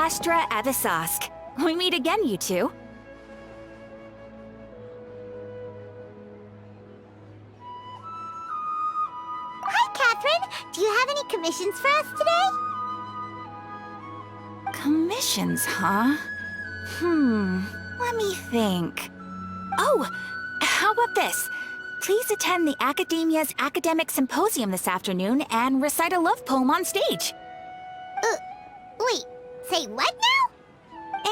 Disastrous. We meet again, you two. Hi, Catherine. Do you have any commissions for us today? Commissions, huh? Let me think. Oh, how about this? Please attend the Academia's Academic Symposium this afternoon and recite a love poem on stage. Wait, say what now?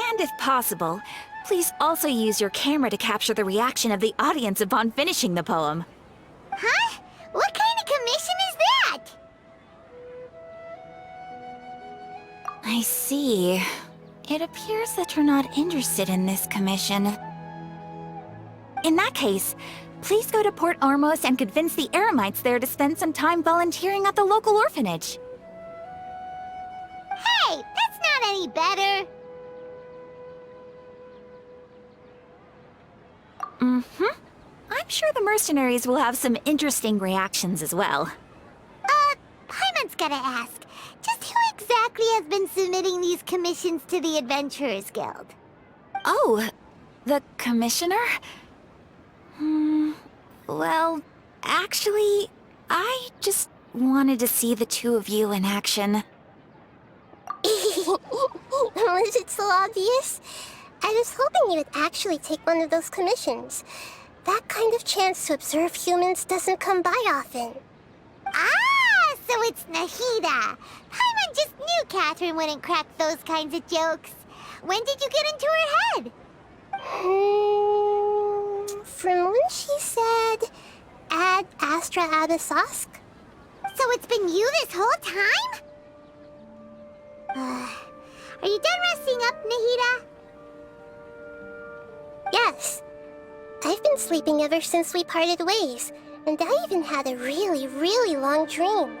And if possible, please also use your camera to capture the reaction of the audience upon finishing the poem. Huh? What kind of commission is that? I see. It appears that you're not interested in this commission. In that case, please go to Port Ormos and convince the Eremites there to spend some time volunteering at the local orphanage. Hey, that's not any better. I'm sure the mercenaries will have some interesting reactions as well. Paimon's gotta ask. Just who exactly has been submitting these commissions to the Adventurers Guild? Oh, the commissioner? Well, actually, I just wanted to see the two of you in action. Was it so obvious? I was hoping you would actually take one of those commissions. That kind of chance to observe humans doesn't come by often. Ah, so it's Nahida. Paimon just knew Catherine wouldn't crack those kinds of jokes. When did you get into her head? From when she said, Ad Astra Abyssosque? So it's been you this whole time? Are you done resting up, Nahida? Yes. I've been sleeping ever since we parted ways, and I even had a really, really long dream.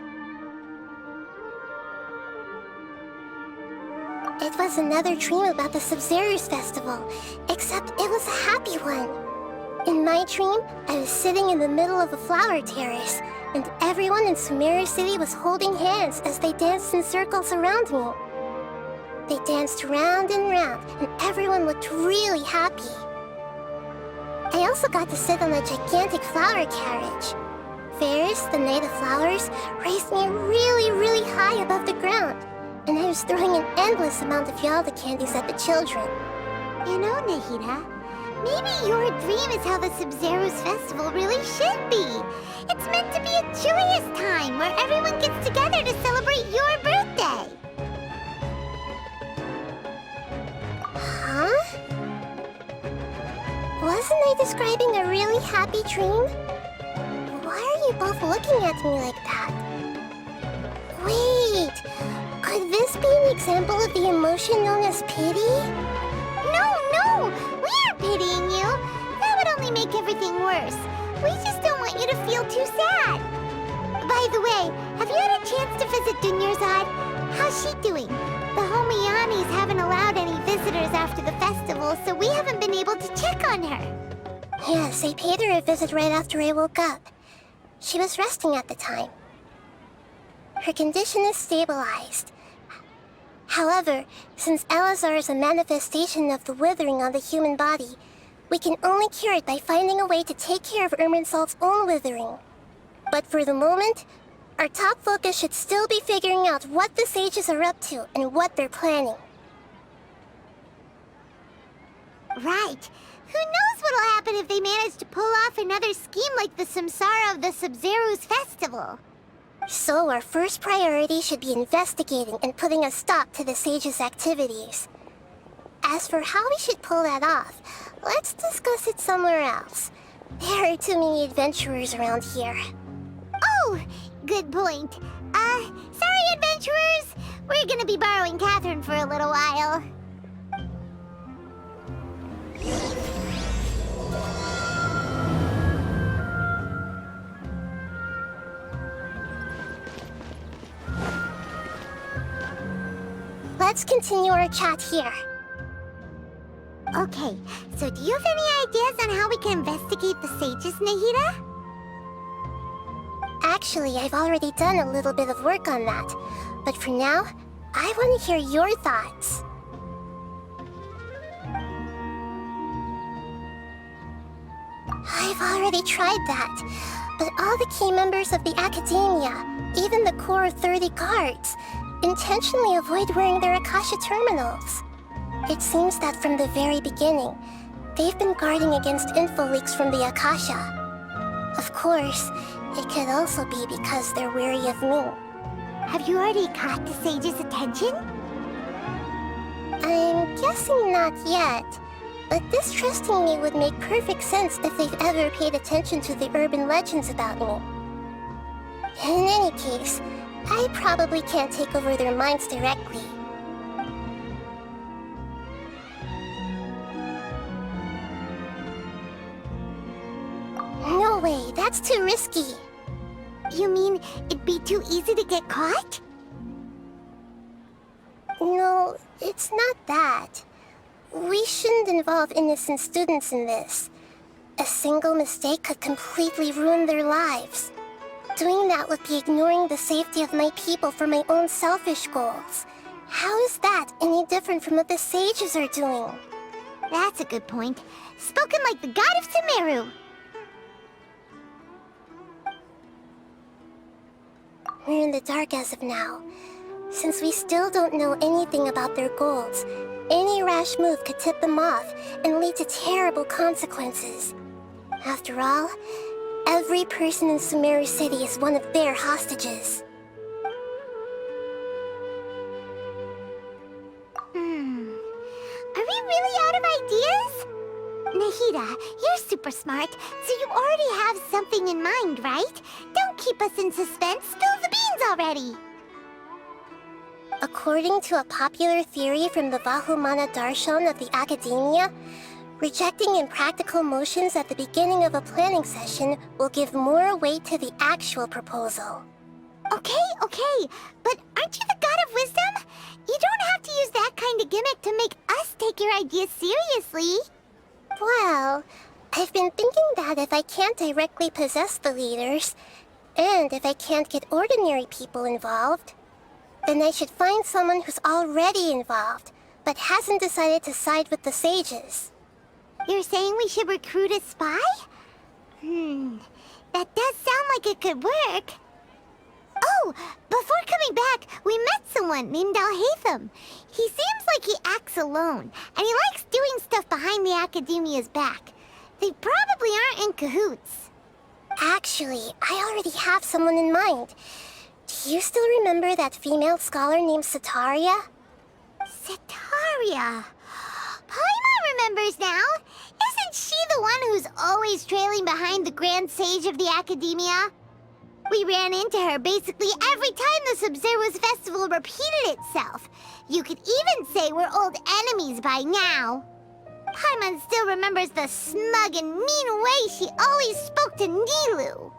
It was another dream about the Cyno festival, except it was a happy one. In my dream, I was sitting in the middle of a flower terrace, and everyone in Sumeru City was holding hands as they danced in circles around me. They danced round and round, and everyone looked really happy. I also got to sit on a gigantic flower carriage. Ferris, the Knight of Flowers, raised me really, really high above the ground, and I was throwing an endless amount of Yalda candies at the children. You know, Nahida, maybe your dream is how the Sub-Zero's festival really should be. It's meant to be a joyous time where everyone gets together to celebrate your birthday. Huh? Wasn't I describing a really happy dream? Why are you both looking at me like that? Wait, could this be an example of the emotion known as pity? No, we aren't pitying you. That would only make everything worse. We just don't want you to feel too sad. By the way, have you had a chance to visit Dunyarzad? How's she doing? The Homiyanis haven't allowed any visitors after the festival, so we haven't been able to check on her. Yes, I paid her a visit right after I woke up. She was resting at the time. Her condition is stabilized. However, since Elazar is a manifestation of the withering on the human body, we can only cure it by finding a way to take care of Irminsul's own withering. But for the moment, our top focus should still be figuring out what the sages are up to and what they're planning. Right. Who knows what'll happen if they manage to pull off another scheme like the Samsara of the Sub-Zero's festival? So our first priority should be investigating and putting a stop to the sages' activities. As for how we should pull that off, let's discuss it somewhere else. There are too many adventurers around here. Oh, good point. Sorry, adventurers. We're gonna be borrowing Catherine for a little while. Let's continue our chat here. Okay, so do you have any ideas on how we can investigate the sages, Nahida? Actually, I've already done a little bit of work on that. But for now, I want to hear your thoughts. I've already tried that, but all the key members of the Academia, even the core 30 guards, intentionally avoid wearing their Akasha terminals. It seems that from the very beginning, they've been guarding against info leaks from the Akasha. Of course, it could also be because they're wary of me. Have you already caught the sage's attention? I'm guessing not yet, but distrusting me would make perfect sense if they've ever paid attention to the urban legends about me. In any case, I probably can't take over their minds directly. No way, that's too risky. You mean it'd be too easy to get caught? No, it's not that. We shouldn't involve innocent students in this. A single mistake could completely ruin their lives. Doing that would be ignoring the safety of my people for my own selfish goals. How is that any different from what the sages are doing? That's a good point. Spoken like the god of Sumeru. We're in the dark as of now. Since we still don't know anything about their goals, any rash move could tip them off and lead to terrible consequences. After all, every person in Sumeru City is one of their hostages. Are we really out of ideas? Nahida, you're super smart, so you already have something in mind, right? Don't keep us in suspense. Spill the beans already! According to a popular theory from the Vahumana Darshan of the Academia, rejecting impractical motions at the beginning of a planning session will give more weight to the actual proposal. Okay, but aren't you the god of wisdom? You don't have to use that kind of gimmick to make us take your ideas seriously. Well, I've been thinking that if I can't directly possess the leaders, and if I can't get ordinary people involved, then I should find someone who's already involved, but hasn't decided to side with the sages. You're saying we should recruit a spy? That does sound like it could work. Oh, before coming back, we met someone named Alhaitham. He seems like he acts alone, and he likes doing stuff behind the Academia's back. They probably aren't in cahoots. Actually, I already have someone in mind. Do you still remember that female scholar named Sataria? Sataria. Paimon remembers now. Isn't she the one who's always trailing behind the Grand Sage of the Academia? We ran into her basically every time the Sumeru's festival repeated itself. You could even say we're old enemies by now. Paimon still remembers the smug and mean way she always spoke to Nilou.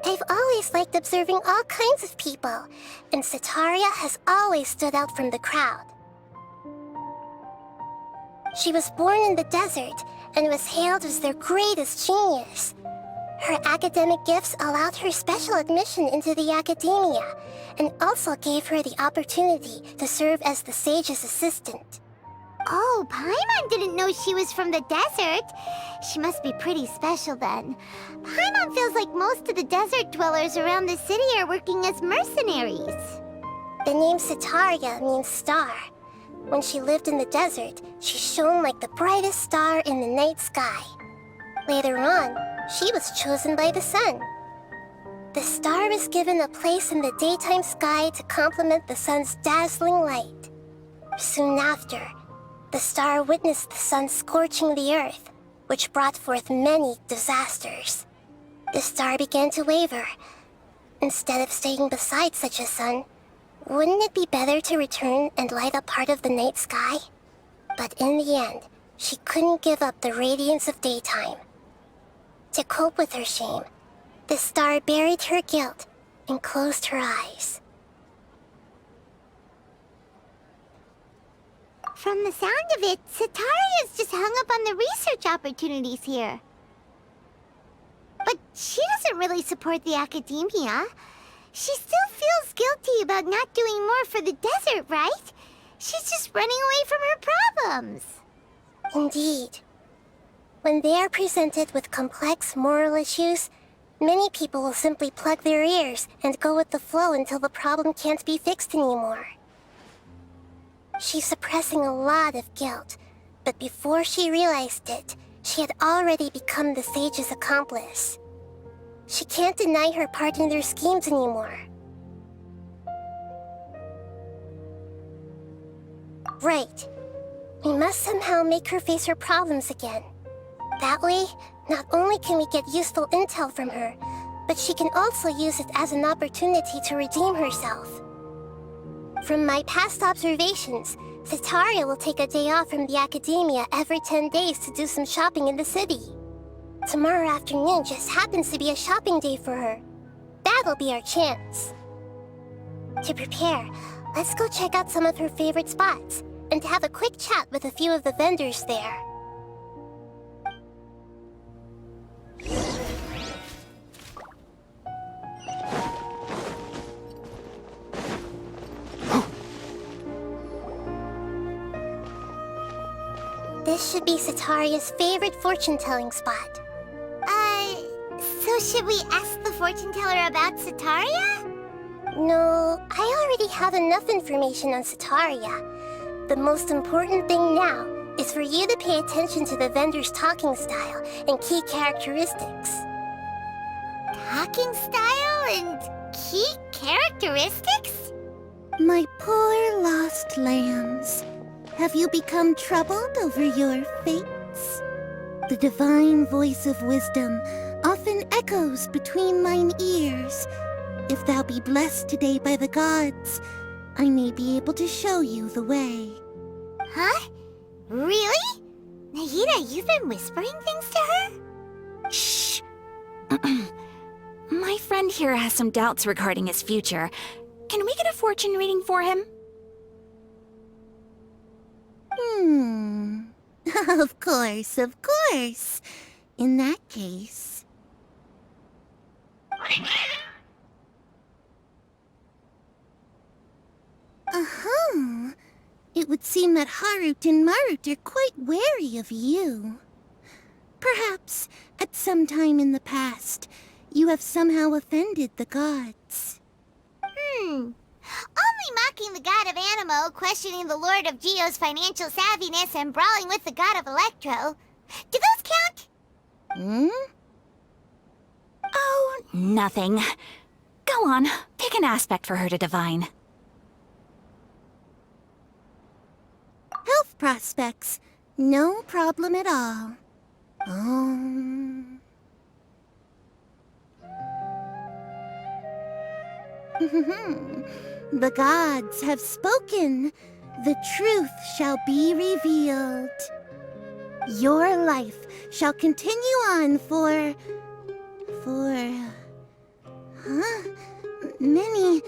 I've always liked observing all kinds of people, and Sataria has always stood out from the crowd. She was born in the desert and was hailed as their greatest genius. Her academic gifts allowed her special admission into the Academia, and also gave her the opportunity to serve as the sage's assistant. Oh, Paimon didn't know she was from the desert. She must be pretty special then. Paimon feels like most of the desert dwellers around the city are working as mercenaries. The name Sataria means star. When she lived in the desert, she shone like the brightest star in the night sky. Later on, she was chosen by the sun. The star was given a place in the daytime sky to complement the sun's dazzling light. Soon after, the star witnessed the sun scorching the earth, which brought forth many disasters. The star began to waver. Instead of staying beside such a sun, wouldn't it be better to return and light up part of the night sky? But in the end, she couldn't give up the radiance of daytime. To cope with her shame, the star buried her guilt and closed her eyes. From the sound of it, Sataria's just hung up on the research opportunities here. But she doesn't really support the Academia. She still feels guilty about not doing more for the desert, right? She's just running away from her problems. Indeed. When they are presented with complex moral issues, many people will simply plug their ears and go with the flow until the problem can't be fixed anymore. She's suppressing a lot of guilt, but before she realized it, she had already become the sage's accomplice. She can't deny her part in their schemes anymore. Right. We must somehow make her face her problems again. That way, not only can we get useful intel from her, but she can also use it as an opportunity to redeem herself. From my past observations, Setaria will take a day off from the academia every 10 days to do some shopping in the city. Tomorrow afternoon just happens to be a shopping day for her. That'll be our chance. To prepare, let's go check out some of her favorite spots, and have a quick chat with a few of the vendors there. This should be Setaria's favorite fortune-telling spot. So should we ask the fortune teller about Setaria? No, I already have enough information on Setaria. The most important thing now is for you to pay attention to the vendor's talking style and key characteristics. Talking style and key characteristics? My poor lost lambs, have you become troubled over your fates? The divine voice of wisdom often echoes between mine ears. If thou be blessed today by the gods, I may be able to show you the way. Huh? Really? Nahida, you've been whispering things to her? Shh! My friend here has some doubts regarding his future. Can we get a fortune reading for him? Of course, of course. In that case... It would seem that Harut and Marut are quite wary of you. Perhaps, at some time in the past, you have somehow offended the gods. Only mocking the god of Animo, questioning the lord of Geo's financial savviness, and brawling with the god of Electro. Do those count? Oh, nothing. Go on, pick an aspect for her to divine. Health prospects, no problem at all. The gods have spoken. The truth shall be revealed. Your life shall continue on for many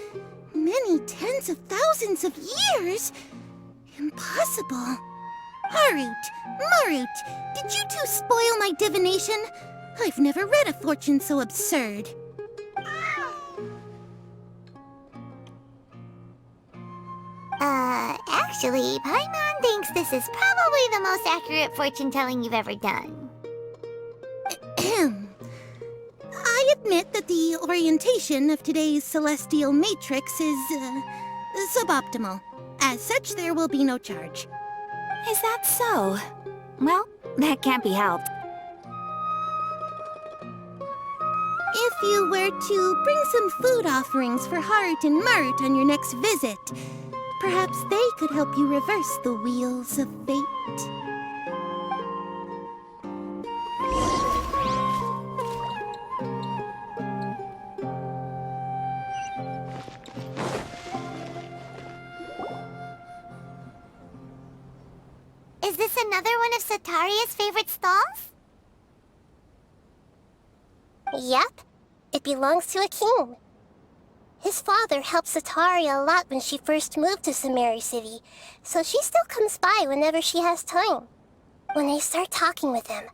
tens of thousands of years. Impossible. Harut, Marut, did you two spoil my divination? I've never read a fortune so absurd. Actually, Paimon thinks this is probably the most accurate fortune-telling you've ever done. I admit that the orientation of today's celestial matrix is, suboptimal. As such, there will be no charge. Is that so? Well, that can't be helped. If you were to bring some food offerings for Harut and Marut on your next visit, perhaps they could help you reverse the wheels of fate. Is this another one of Setaria's favorite stalls? Yep. It belongs to a king. His father helped Setaria a lot when she first moved to Sumeru City, so she still comes by whenever she has time. When I start talking with him,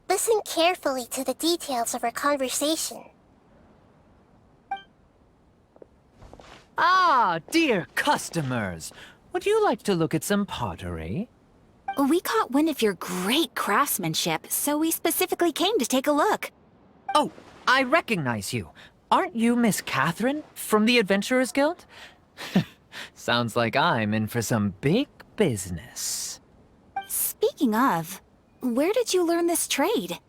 listen carefully to the details of our conversation. Ah, dear customers! Would you like to look at some pottery? We caught wind of your great craftsmanship, so we specifically came to take a look. Oh, I recognize you. Aren't you Miss Catherine from the Adventurers Guild? Sounds like I'm in for some big business. Speaking of, where did you learn this trade?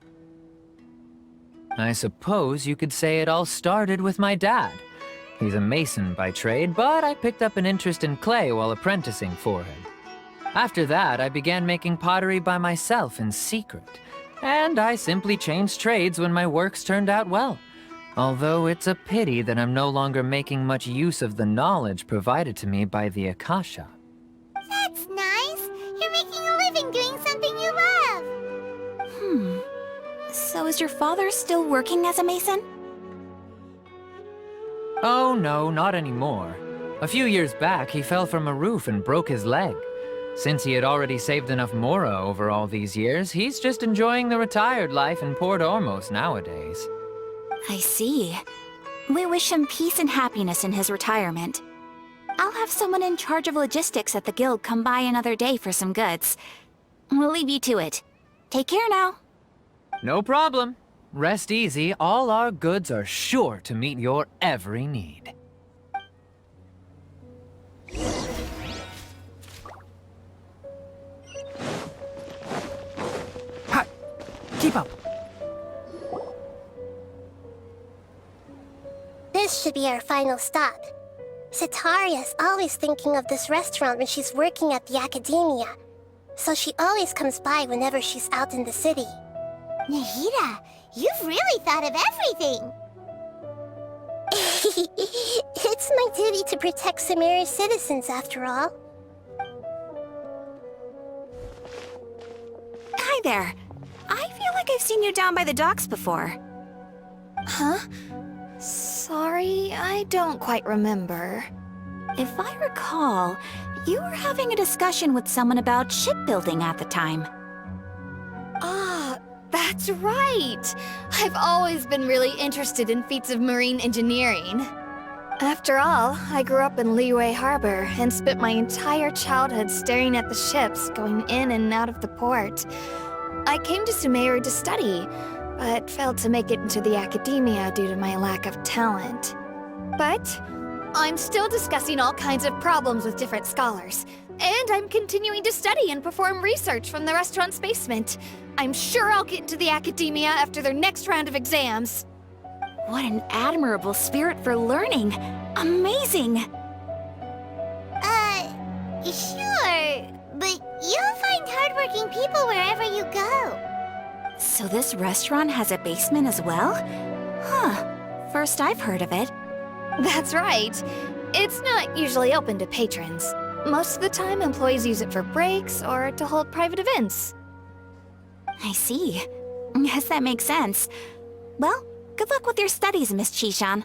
I suppose you could say it all started with my dad. He's a mason by trade, but I picked up an interest in clay while apprenticing for him. After that, I began making pottery by myself in secret, and I simply changed trades when my works turned out well. Although it's a pity that I'm no longer making much use of the knowledge provided to me by the Akasha. That's nice. You're making a living doing something you love. So is your father still working as a mason? Oh no, not anymore. A few years back, he fell from a roof and broke his leg. Since he had already saved enough mora over all these years, he's just enjoying the retired life in Port Ormos nowadays. I see. We wish him peace and happiness in his retirement. I'll have someone in charge of logistics at the guild come by another day for some goods. We'll leave you to it. Take care now. No problem. Rest easy, all our goods are sure to meet your every need. Hi! Keep up! This should be our final stop. Cetaria's always thinking of this restaurant when she's working at the academia, so she always comes by whenever she's out in the city. Nahida, you've really thought of everything. It's my duty to protect Sumeru's citizens, after all. Hi there. I feel like I've seen you down by the docks before. Huh? Sorry, I don't quite remember. If I recall, you were having a discussion with someone about shipbuilding at the time. Ah, that's right! I've always been really interested in feats of marine engineering. After all, I grew up in Liyue Harbor and spent my entire childhood staring at the ships going in and out of the port. I came to Sumeru to study, but failed to make it into the academia due to my lack of talent. But I'm still discussing all kinds of problems with different scholars, and I'm continuing to study and perform research from the restaurant's basement. I'm sure I'll get into the academia after their next round of exams. What an admirable spirit for learning! Amazing! Sure, but you'll find hardworking people wherever you go. So this restaurant has a basement as well? Huh. First I've heard of it. That's right. It's not usually open to patrons. Most of the time, employees use it for breaks or to hold private events. I see. Yes, that makes sense. Well, good luck with your studies, Miss Chishan.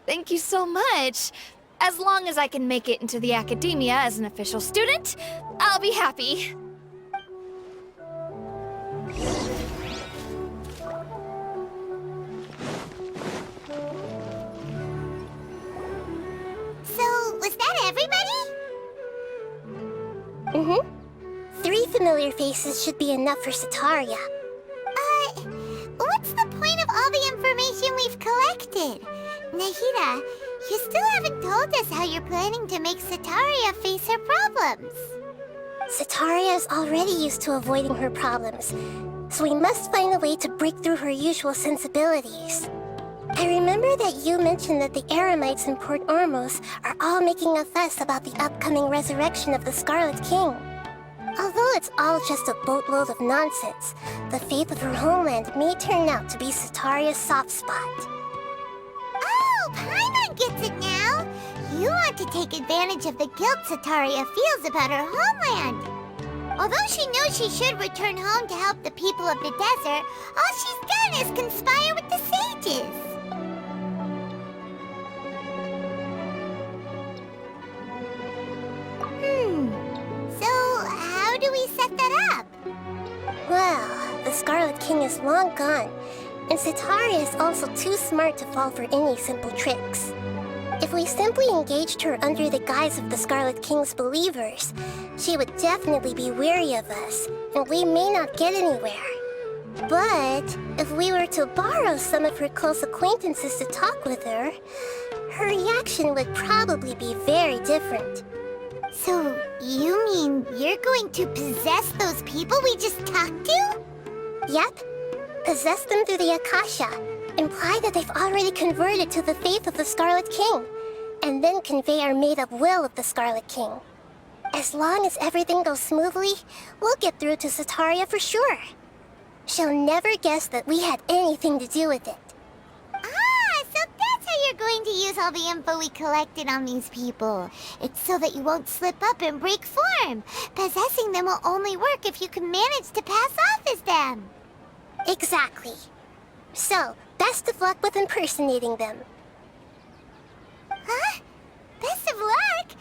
Thank you so much. As long as I can make it into the academia as an official student, I'll be happy. So, was that everybody? Mm-hmm. 3 familiar faces should be enough for Cetaria. What's the point of all the information we've collected? Nahida, you still haven't told us how you're planning to make Cetaria face her problems. Cetaria is already used to avoiding her problems, so we must find a way to break through her usual sensibilities. I remember that you mentioned that the Eremites in Port Ormos are all making a fuss about the upcoming resurrection of the Scarlet King. Although it's all just a boatload of nonsense, the fate of her homeland may turn out to be Cetaria's soft spot. Oh, Paimon gets it now! You want to take advantage of the guilt Cetaria feels about her homeland. Although she knows she should return home to help the people of the desert, all she's done is conspire with the sages. So how do we set that up? Well, the Scarlet King is long gone, and Cetaria is also too smart to fall for any simple tricks. If we simply engaged her under the guise of the Scarlet King's believers, she would definitely be wary of us, and we may not get anywhere. But if we were to borrow some of her close acquaintances to talk with her, her reaction would probably be very different. So, you mean you're going to possess those people we just talked to? Yep. Possess them through the Akasha. Imply that they've already converted to the faith of the Scarlet King, and then convey our made-up will of the Scarlet King. As long as everything goes smoothly, we'll get through to Sataria for sure. She'll never guess that we had anything to do with it. Ah, so that's how you're going to use all the info we collected on these people. It's so that you won't slip up and break form. Possessing them will only work if you can manage to pass off as them. Exactly. So, best of luck with impersonating them. Huh? Best of luck?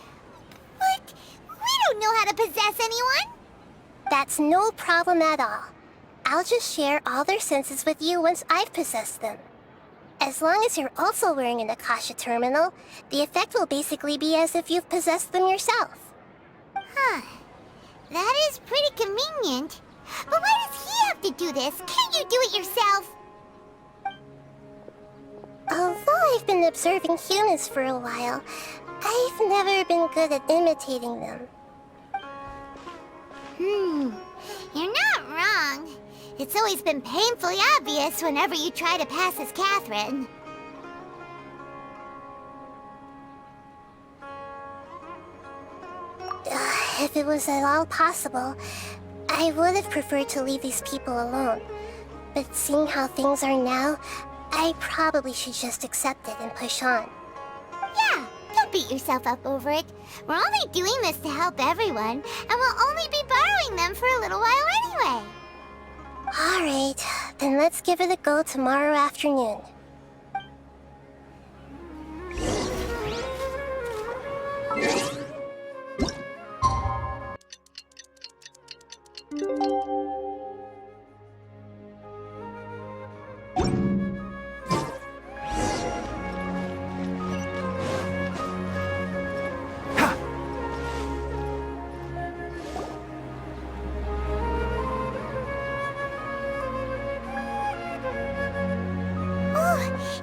But we don't know how to possess anyone. That's no problem at all. I'll just share all their senses with you once I've possessed them. As long as you're also wearing an Akasha terminal, the effect will basically be as if you've possessed them yourself. Huh. That is pretty convenient. But why does he have to do this? Can't you do it yourself? Although I've been observing humans for a while, I've never been good at imitating them. You're not wrong. It's always been painfully obvious whenever you try to pass as Catherine. If it was at all possible, I would have preferred to leave these people alone. But seeing how things are now, I probably should just accept it and push on. Yeah, don't beat yourself up over it. We're only doing this to help everyone, and we'll only be borrowing them for a little while anyway. Alright, then let's give it a go tomorrow afternoon.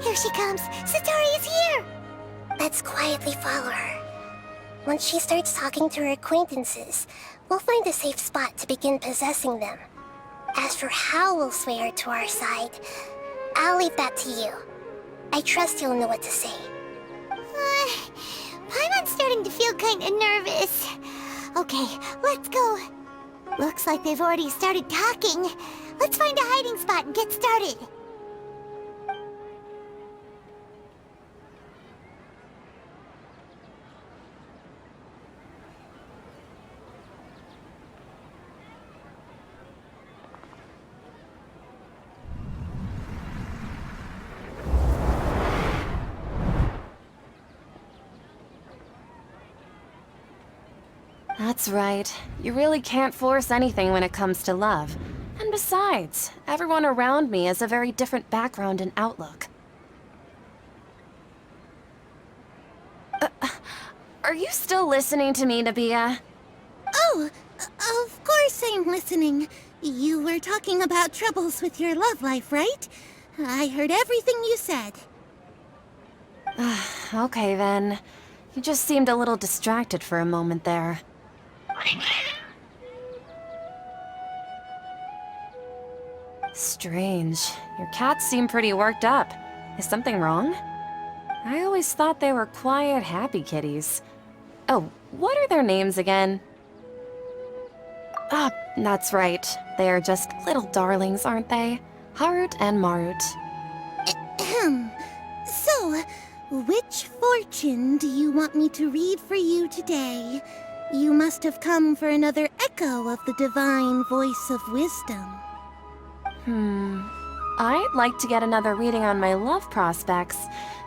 Here she comes! Satori is here! Let's quietly follow her. Once she starts talking to her acquaintances, we'll find a safe spot to begin possessing them. As for how we'll sway her to our side, I'll leave that to you. I trust you'll know what to say. Paimon's starting to feel kinda nervous. Okay, let's go. Looks like they've already started talking. Let's find a hiding spot and get started. That's right. You really can't force anything when it comes to love. And besides, everyone around me has a very different background and outlook. Are you still listening to me, Nabia? Oh, of course I'm listening. You were talking about troubles with your love life, right? I heard everything you said. Okay then. You just seemed a little distracted for a moment there. Strange. Your cats seem pretty worked up. Is something wrong? I always thought they were quiet, happy kitties. Oh, what are their names again? Ah, that's right. They are just little darlings, aren't they? Harut and Marut. Ahem. So, which fortune do you want me to read for you today? You must have come for another echo of the divine voice of wisdom. I'd like to get another reading on my love prospects,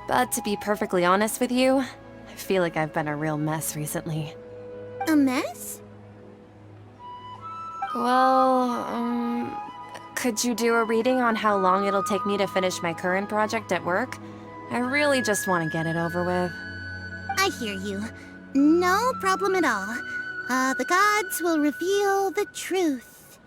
but to be perfectly honest with you, I feel like I've been a real mess recently. A mess? Well, could you do a reading on how long it'll take me to finish my current project at work? I really just want to get it over with. I hear you. No problem at all. The gods will reveal the truth.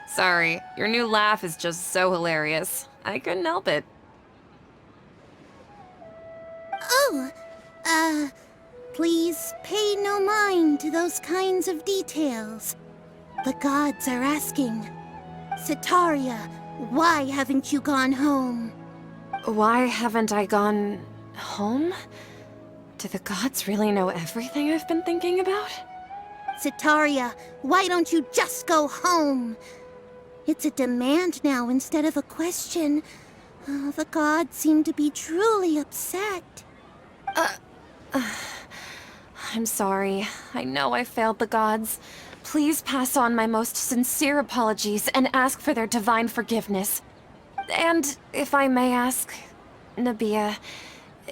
Sorry, your new laugh is just so hilarious. I couldn't help it. Oh, please pay no mind to those kinds of details. The gods are asking. Sitaria, why haven't you gone home? Why haven't I gone home? Do the gods really know everything I've been thinking about? Sitaria, why don't you just go home? It's a demand now instead of a question. The gods seem to be truly upset. I'm sorry. I know I failed the gods. Please pass on my most sincere apologies and ask for their divine forgiveness. And if I may ask, Nabia,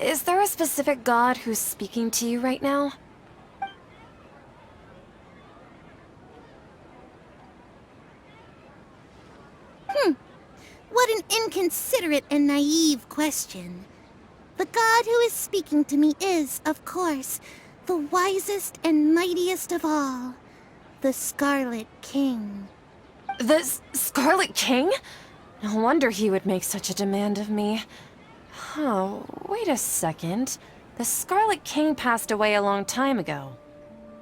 is there a specific god who's speaking to you right now? What an inconsiderate and naive question. The god who is speaking to me is, of course, the wisest and mightiest of all, the Scarlet King. The Scarlet King? No wonder he would make such a demand of me. Oh, wait a second. The Scarlet King passed away a long time ago.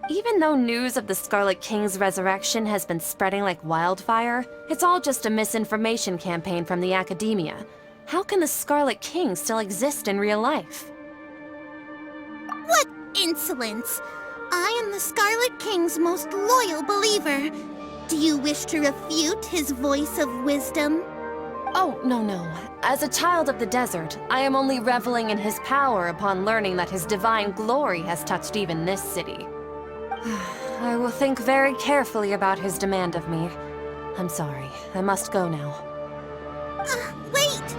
Even though news of the Scarlet King's resurrection has been spreading like wildfire, it's all just a misinformation campaign from the academia. How can the Scarlet King still exist in real life? What insolence! I am the Scarlet King's most loyal believer. Do you wish to refute his voice of wisdom? Oh, no. As a child of the desert, I am only reveling in his power upon learning that his divine glory has touched even this city. I will think very carefully about his demand of me. I'm sorry. I must go now. Wait!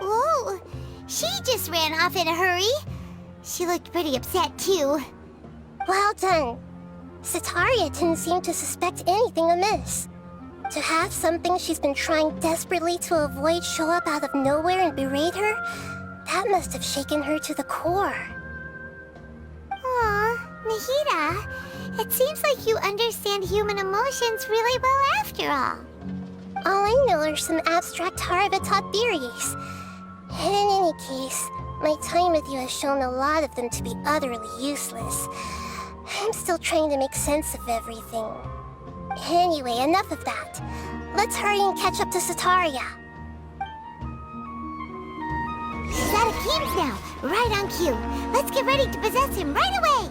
Oh, she just ran off in a hurry. She looked pretty upset, too. Well done. Sitaria didn't seem to suspect anything amiss. To have something she's been trying desperately to avoid show up out of nowhere and berate her, that must have shaken her to the core. Aw, Nahida, it seems like you understand human emotions really well after all. All I know are some abstract Harvard-taught theories. And in any case, my time with you has shown a lot of them to be utterly useless. I'm still trying to make sense of everything. Anyway, enough of that. Let's hurry and catch up to Sitaria. He's out of games now, right on cue. Let's get ready to possess him right away!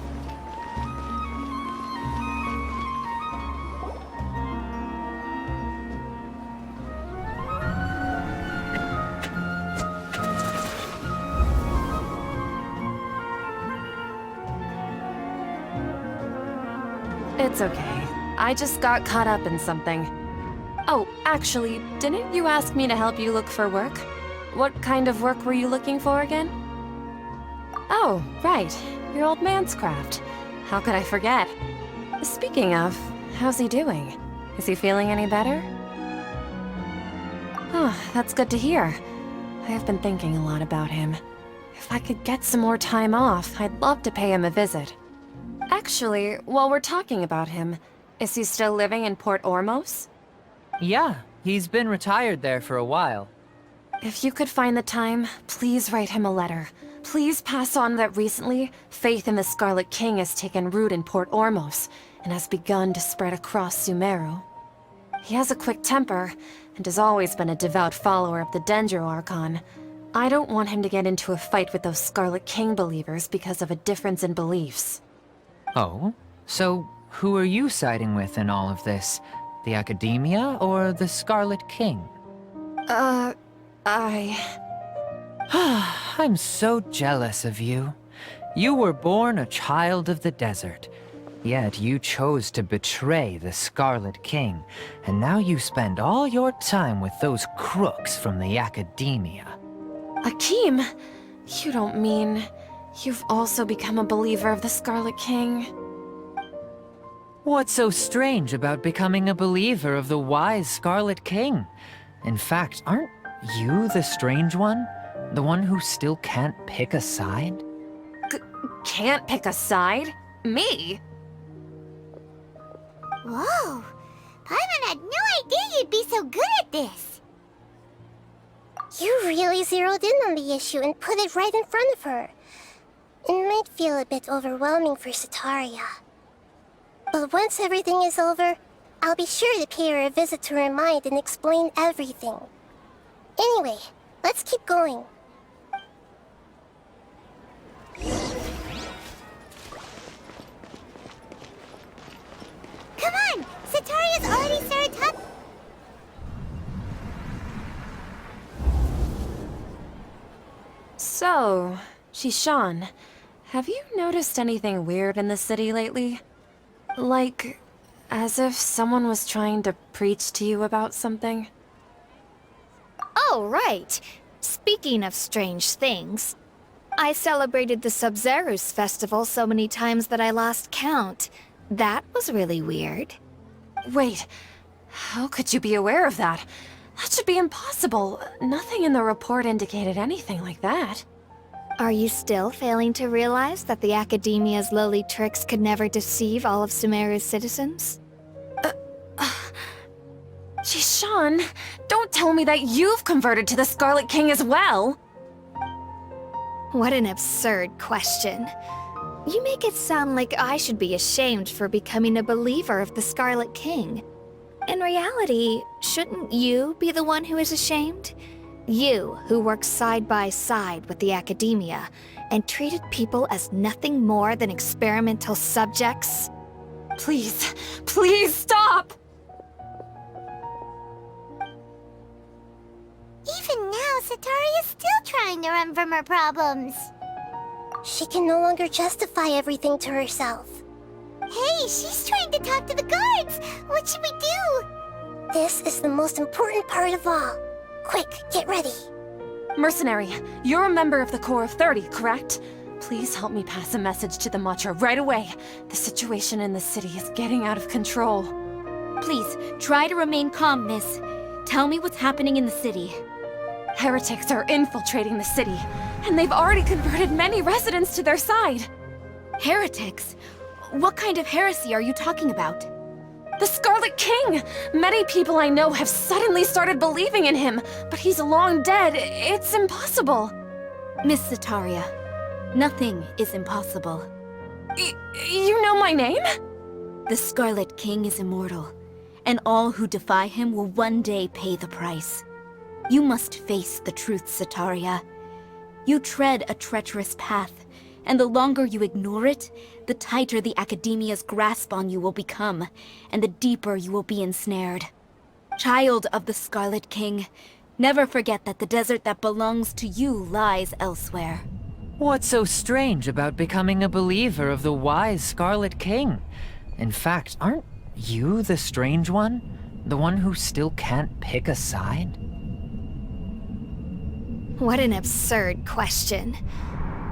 It's okay. I just got caught up in something. Oh, actually, didn't you ask me to help you look for work? What kind of work were you looking for again? Oh, right. Your old man's craft. How could I forget? Speaking of, how's he doing? Is he feeling any better? Oh, that's good to hear. I have been thinking a lot about him. If I could get some more time off, I'd love to pay him a visit. Actually, while we're talking about him, is he still living in Port Ormos? Yeah, he's been retired there for a while. If you could find the time, please write him a letter. Please pass on that recently, faith in the Scarlet King has taken root in Port Ormos and has begun to spread across Sumeru. He has a quick temper and has always been a devout follower of the Dendro Archon. I don't want him to get into a fight with those Scarlet King believers because of a difference in beliefs. Oh? So, who are you siding with in all of this? The Academia or the Scarlet King? I'm so jealous of you. You were born a child of the desert. Yet you chose to betray the Scarlet King, and now you spend all your time with those crooks from the Academia. Akeem, you don't mean you've also become a believer of the Scarlet King? What's so strange about becoming a believer of the wise Scarlet King? In fact, aren't you the strange one? The one who still can't pick a side? Can't pick a side? Me? Whoa! Paimon had no idea you'd be so good at this! You really zeroed in on the issue and put it right in front of her. It might feel a bit overwhelming for Sataria. But once everything is over, I'll be sure to pay her a visit to her mind and explain everything. Anyway, let's keep going. Come on! Sataria's already started talking. So, Shishan, have you noticed anything weird in the city lately? Like, as if someone was trying to preach to you about something? Oh, right. Speaking of strange things, I celebrated the Sub-Zerus festival so many times that I lost count. That was really weird. Wait, how could you be aware of that? That should be impossible. Nothing in the report indicated anything like that. Are you still failing to realize that the Academia's lowly tricks could never deceive all of Sumeru's citizens? Shishan, don't tell me that you've converted to the Scarlet King as well! What an absurd question. You make it sound like I should be ashamed for becoming a believer of the Scarlet King. In reality, shouldn't you be the one who is ashamed? You, who works side by side with the Academia, and treated people as nothing more than experimental subjects? Please, please stop! Even now, Sataria's still trying to run from her problems. She can no longer justify everything to herself. Hey, she's trying to talk to the guards! What should we do? This is the most important part of all. Quick, get ready. Mercenary, you're a member of the Corps of 30, correct? Please help me pass a message to the Matcha right away. The situation in the city is getting out of control. Please, try to remain calm, miss. Tell me what's happening in the city. Heretics are infiltrating the city, and they've already converted many residents to their side. Heretics? What kind of heresy are you talking about? The Scarlet King! Many people I know have suddenly started believing in him, but he's long dead. It's impossible. Miss Sataria, nothing is impossible. You know my name? The Scarlet King is immortal, and all who defy him will one day pay the price. You must face the truth, Sataria. You tread a treacherous path, and the longer you ignore it, the tighter the Academia's grasp on you will become, and the deeper you will be ensnared. Child of the Scarlet King, never forget that the desert that belongs to you lies elsewhere. What's so strange about becoming a believer of the wise Scarlet King? In fact, aren't you the strange one? The one who still can't pick a side? What an absurd question.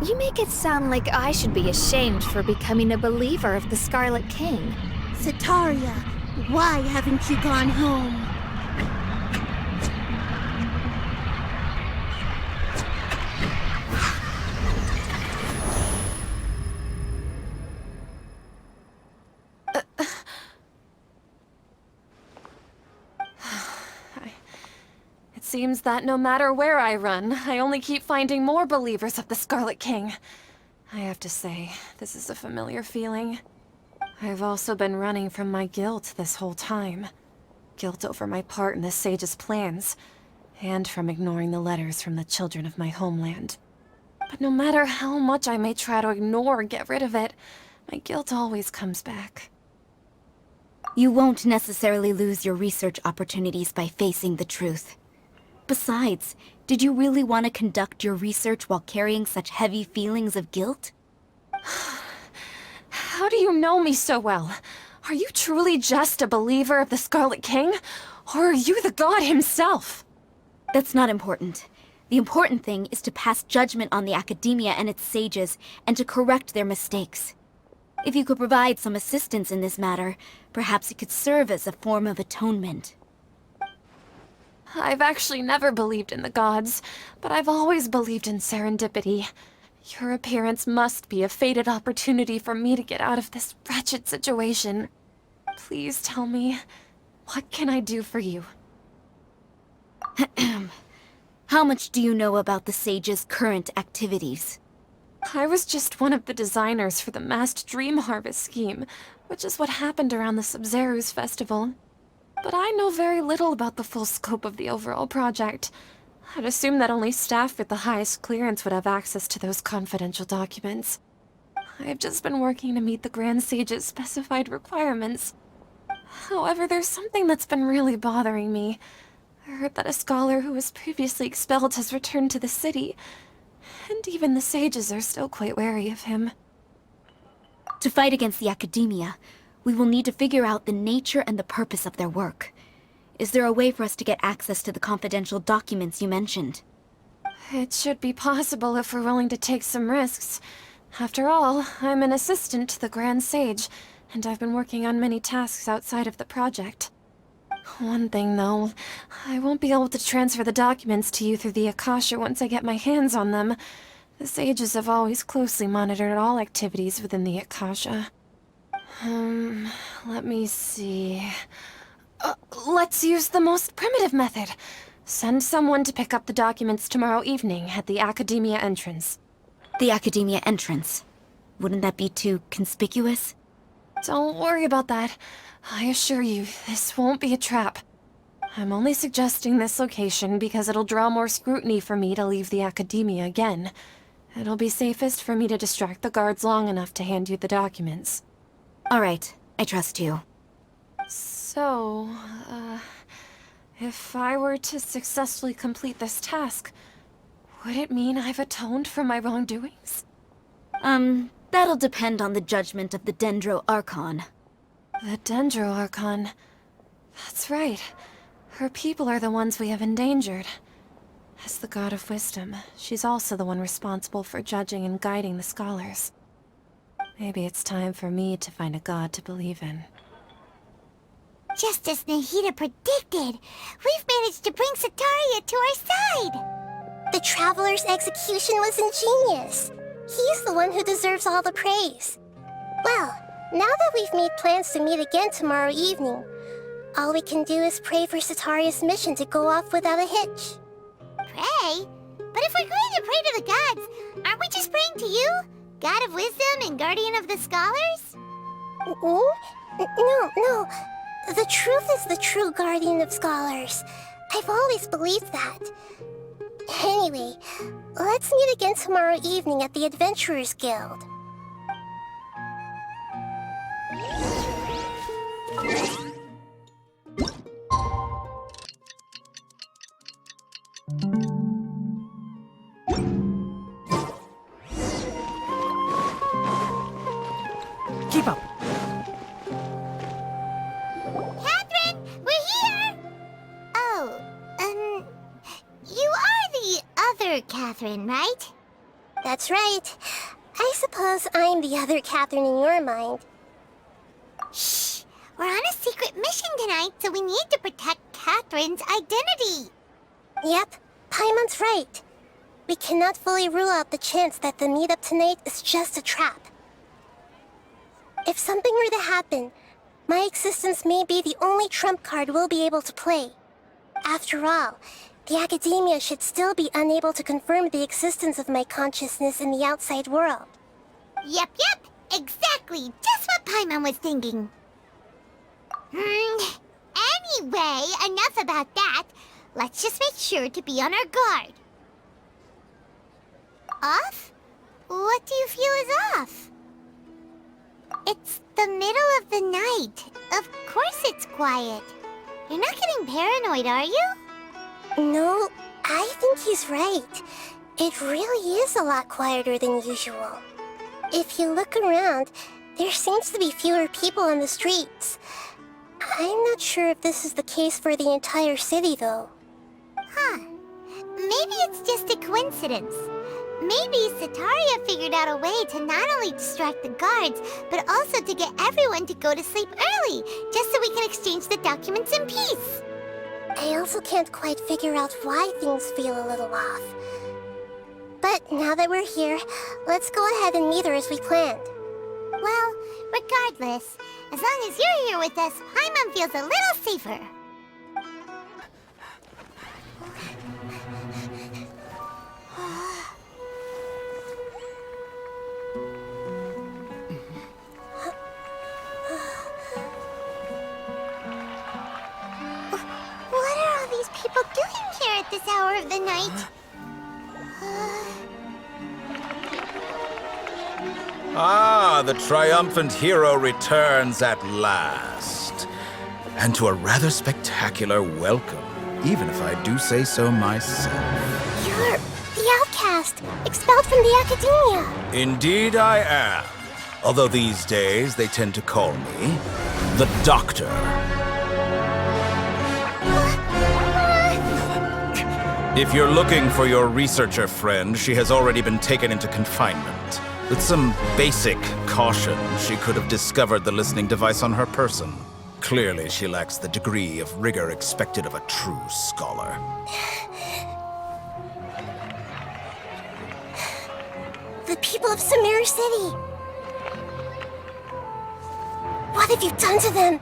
You make it sound like I should be ashamed for becoming a believer of the Scarlet King. Sataria, why haven't you gone home? It seems that no matter where I run, I only keep finding more believers of the Scarlet King. I have to say, this is a familiar feeling. I've also been running from my guilt this whole time. Guilt over my part in the Sage's plans, and from ignoring the letters from the children of my homeland. But no matter how much I may try to ignore or get rid of it, my guilt always comes back. You won't necessarily lose your research opportunities by facing the truth. Besides, did you really want to conduct your research while carrying such heavy feelings of guilt? How do you know me so well? Are you truly just a believer of the Scarlet King? Or are you the god himself? That's not important. The important thing is to pass judgment on the academia and its sages, and to correct their mistakes. If you could provide some assistance in this matter, perhaps it could serve as a form of atonement. I've actually never believed in the gods, but I've always believed in serendipity. Your appearance must be a fated opportunity for me to get out of this wretched situation. Please tell me, what can I do for you? How much do you know about the sage's current activities? I was just one of the designers for the masked dream harvest scheme, which is what happened around the Sumeru's festival. But I know very little about the full scope of the overall project. I'd assume that only staff with the highest clearance would have access to those confidential documents. I've just been working to meet the Grand Sage's specified requirements. However, there's something that's been really bothering me. I heard that a scholar who was previously expelled has returned to the city, and even the sages are still quite wary of him. To fight against the academia, we will need to figure out the nature and the purpose of their work. Is there a way for us to get access to the confidential documents you mentioned? It should be possible if we're willing to take some risks. After all, I'm an assistant to the Grand Sage, and I've been working on many tasks outside of the project. One thing, though, I won't be able to transfer the documents to you through the Akasha once I get my hands on them. The sages have always closely monitored all activities within the Akasha. Let me see... let's use the most primitive method. Send someone to pick up the documents tomorrow evening at the Academia entrance. The academia entrance. Wouldn't that be too conspicuous? Don't worry about that. I assure you, this won't be a trap. I'm only suggesting this location because it'll draw more scrutiny for me to leave the Academia again. It'll be safest for me to distract the guards long enough to hand you the documents. All right, I trust you. So, if I were to successfully complete this task, would it mean I've atoned for my wrongdoings? That'll depend on the judgment of the Dendro Archon. The Dendro Archon. That's right. Her people are the ones we have endangered. As the God of Wisdom, she's also the one responsible for judging and guiding the scholars. Maybe it's time for me to find a god to believe in. Just as Nahida predicted, we've managed to bring Sataria to our side! The Traveler's execution was ingenious. He's the one who deserves all the praise. Well, now that we've made plans to meet again tomorrow evening, all we can do is pray for Sataria's mission to go off without a hitch. Pray? But if we're going to pray to the gods, aren't we just praying to you? God of Wisdom and Guardian of the Scholars? No. The truth is the true Guardian of Scholars. I've always believed that. Anyway, let's meet again tomorrow evening at the Adventurers Guild. Keep up! Catherine, we're here! Oh, you are the other Catherine, right? That's right. I suppose I'm the other Catherine in your mind. Shh! We're on a secret mission tonight, so we need to protect Catherine's identity. Yep, Paimon's right. We cannot fully rule out the chance that the meetup tonight is just a trap. If something were to happen, my existence may be the only trump card we'll be able to play. After all, the Academia should still be unable to confirm the existence of my consciousness in the outside world. Yep, exactly, just what Paimon was thinking. Anyway, enough about that. Let's just make sure to be on our guard. Off? What do you feel is off? It's the middle of the night. Of course it's quiet. You're not getting paranoid, are you? No, I think he's right. It really is a lot quieter than usual. If you look around, There seems to be fewer people on the streets. I'm not sure if this is the case for the entire city, though. Huh. Maybe it's just a coincidence. Maybe Setaria figured out a way to not only distract the guards, but also to get everyone to go to sleep early, just so we can exchange the documents in peace. I also can't quite figure out why things feel a little off. But now that we're here, let's go ahead and meet her as we planned. Well, regardless, as long as you're here with us, Paimon feels a little safer. What are all these people doing here at this hour of the night? Ah, the triumphant hero returns at last. And to a rather spectacular welcome, even if I do say so myself. You're the outcast, expelled from the academia. Indeed I am. Although these days they tend to call me the Doctor. If you're looking for your researcher friend, she has already been taken into confinement. With some basic caution, she could have discovered the listening device on her person. Clearly, she lacks the degree of rigor expected of a true scholar. The people of Sumeru City. What have you done to them?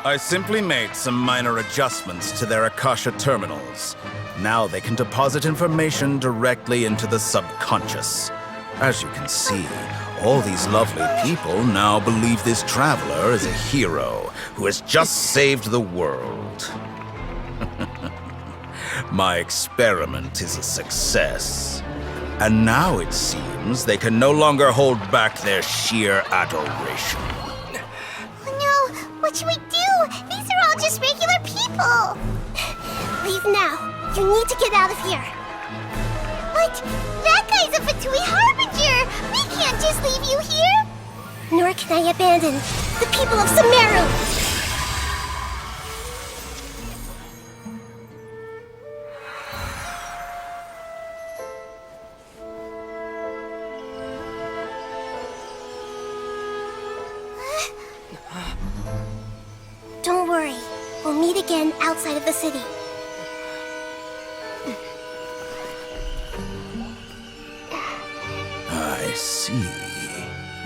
I simply made some minor adjustments to their Akasha terminals. Now they can deposit information directly into the subconscious. As you can see, all these lovely people now believe this traveler is a hero who has just saved the world. My experiment is a success. And now it seems they can no longer hold back their sheer adoration. Oh no, what should we do? These are all just regular people. Leave now. You need to get out of here. What? That guy's a Fatui Harbinger! We can't just leave you here! Nor can I abandon the people of Sumeru! Don't worry. We'll meet again outside of the city. I see.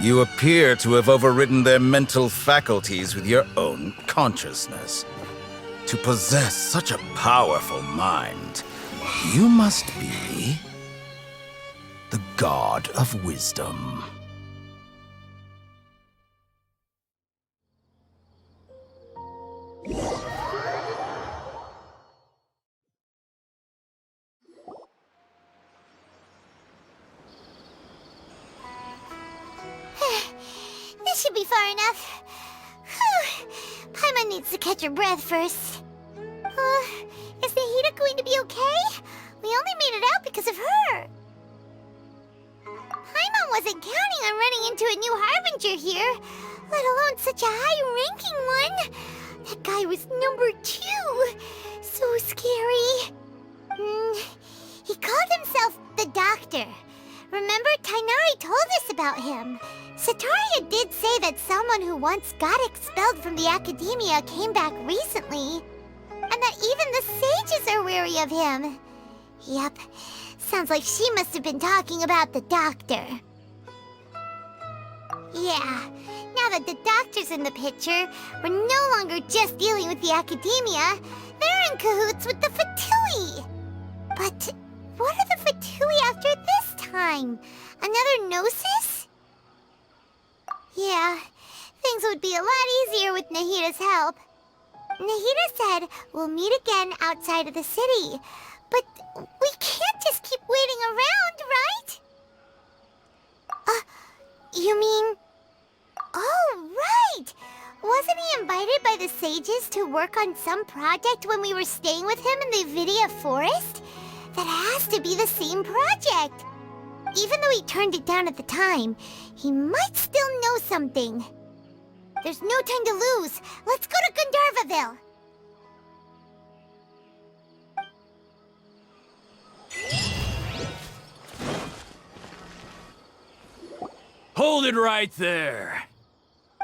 You appear to have overridden their mental faculties with your own consciousness. To possess such a powerful mind, you must be the god of wisdom. This should be far enough. Whew. Paimon needs to catch her breath first. Is Nahida going to be okay? We only made it out because of her. Paimon wasn't counting on running into a new Harbinger here, let alone such a high-ranking one. That guy was number 2. So scary. He called himself the Doctor. Remember, Tainari told us about him. Setaria did say that someone who once got expelled from the academia came back recently. And that even the sages are wary of him. Yep, sounds like she must have been talking about the Doctor. Yeah, now that the Doctor's in the picture, we're no longer just dealing with the academia. They're in cahoots with the Fatui. But what are the Fatui after this time? Another Gnosis? Yeah, things would be a lot easier with Nahida's help. Nahida said we'll meet again outside of the city. But we can't just keep waiting around, right? You mean... Oh, right! Wasn't he invited by the sages to work on some project when we were staying with him in the Vidia forest? That has to be the same project. even though he turned it down at the time, he might still know something. There's no time to lose. Let's go to Gandharvaville. Hold it right there.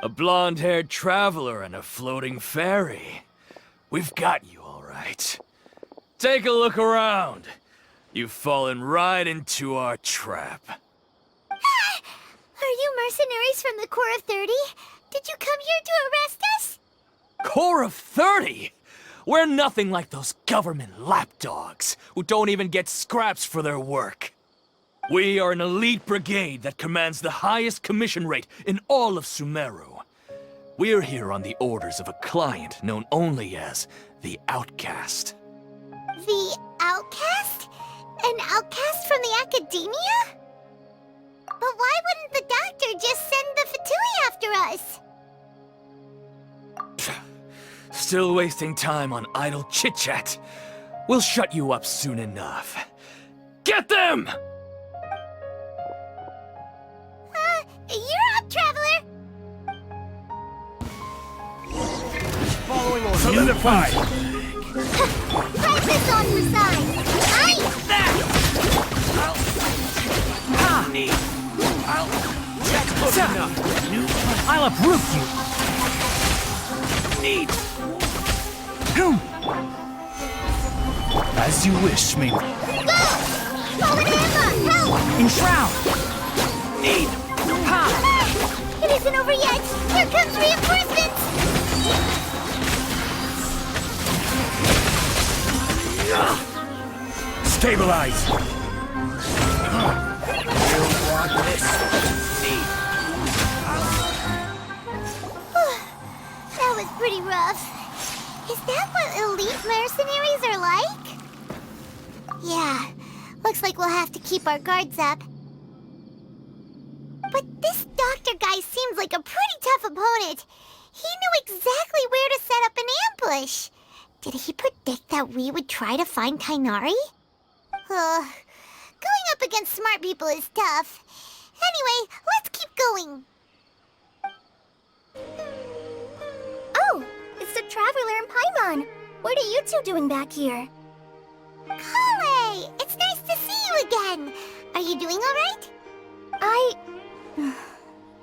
A blonde-haired traveler and a floating fairy. We've got you all right. Take a look around. You've fallen right into our trap. Are you mercenaries from the Corps of 30? Did you come here to arrest us? Corps of 30? We're nothing like those government lapdogs who don't even get scraps for their work. We are an elite brigade that commands the highest commission rate in all of Sumeru. We're here on the orders of a client known only as the Outcast. The Outcast? An outcast from the academia? But why wouldn't the doctor just send the Fatui after us? Still wasting time on idle chit-chat. We'll shut you up soon enough. Get them! You're up, traveler! Following orders. Solidify! Press this on for size! Nice! I'll uproot you! As you wish, me. Go! Hold Emma! Help! Enshroud! It isn't over yet! Here comes reinforcements! Stabilize! That was pretty rough. Is that what elite mercenaries are like? Yeah, looks like we'll have to keep our guards up. But this doctor guy seems like a pretty tough opponent. He knew exactly where to set up an ambush. Did he predict that we would try to find Tighnari? Going up against smart people is tough. Anyway, let's keep going. Oh, it's the Traveler and Paimon. What are you two doing back here? Kale! It's nice to see you again. Are you doing all right?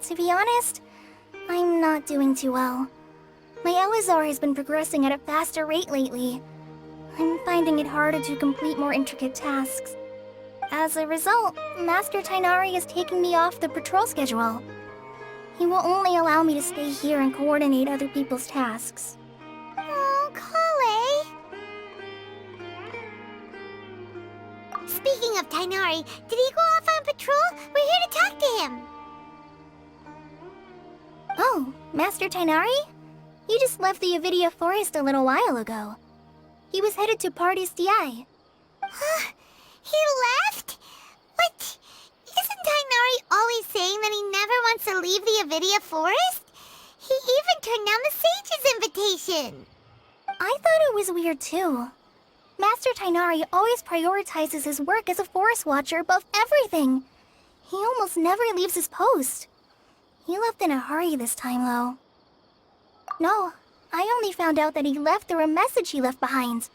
To be honest, I'm not doing too well. My Elazar has been progressing at a faster rate lately. I'm finding it harder to complete more intricate tasks. As a result, Master Tighnari is taking me off the patrol schedule. He will only allow me to stay here and coordinate other people's tasks. Oh, Kale. Speaking of Tighnari, did he go off on patrol? We're here to talk to him. Oh, Master Tighnari? You just left the Avidia Forest a little while ago. He was headed to Party's DI. He left? But isn't Tighnari always saying that he never wants to leave the Avidia Forest? He even turned down the Sage's invitation. I thought it was weird too. Master Tighnari always prioritizes his work as a forest watcher above everything. He almost never leaves his post. He left in a hurry this time, though. No, I only found out that he left through a message he left behind.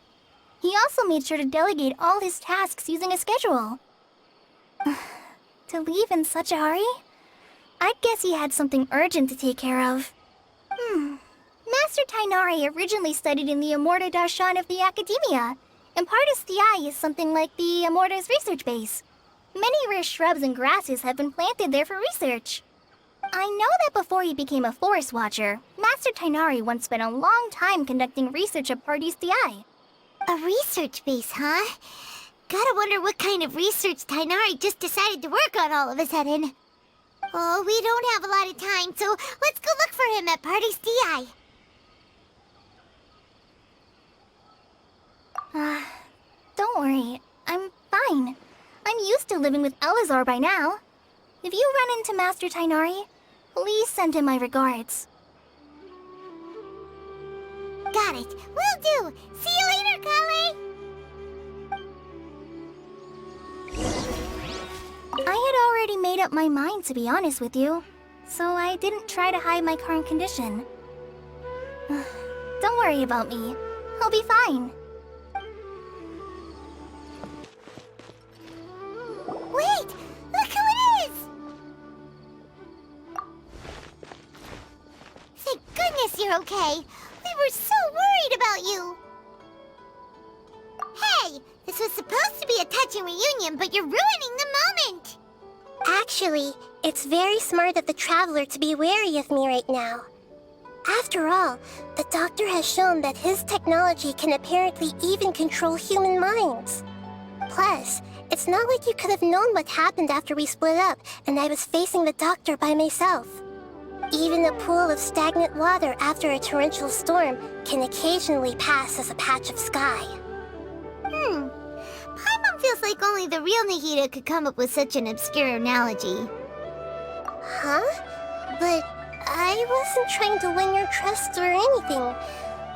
He also made sure to delegate all his tasks using a schedule. To leave in such a hurry? I'd guess he had something urgent to take care of. Master Tighnari originally studied in the Amorta Darshan of the Academia, and Partis Di is something like the Amorta's research base. Many rare shrubs and grasses have been planted there for research. I know that before he became a forest watcher, Master Tighnari once spent a long time conducting research at Partis Di. A research base, huh? Gotta wonder what kind of research Tighnari just decided to work on all of a sudden. Oh, we don't have a lot of time, so let's go look for him at Partis Di. Don't worry. I'm fine. I'm used to living with Elazar by now. If you run into Master Tighnari, please send him my regards. Got it. Will do. See you later, Kale. I had already made up my mind, to be honest with you. So I didn't try to hide my current condition. Don't worry about me. I'll be fine. Wait! Look who it is! Thank goodness you're okay. We were so worried about you. Hey! This was supposed to be a touching reunion, but you're ruining the moment! Actually, it's very smart of the Traveler to be wary of me right now. After all, the Doctor has shown that his technology can apparently even control human minds. Plus, it's not like you could have known what happened after we split up and I was facing the Doctor by myself. Even a pool of stagnant water after a torrential storm can occasionally pass as a patch of sky. Paimon feels like only the real Nahida could come up with such an obscure analogy. Huh? But I wasn't trying to win your trust or anything. All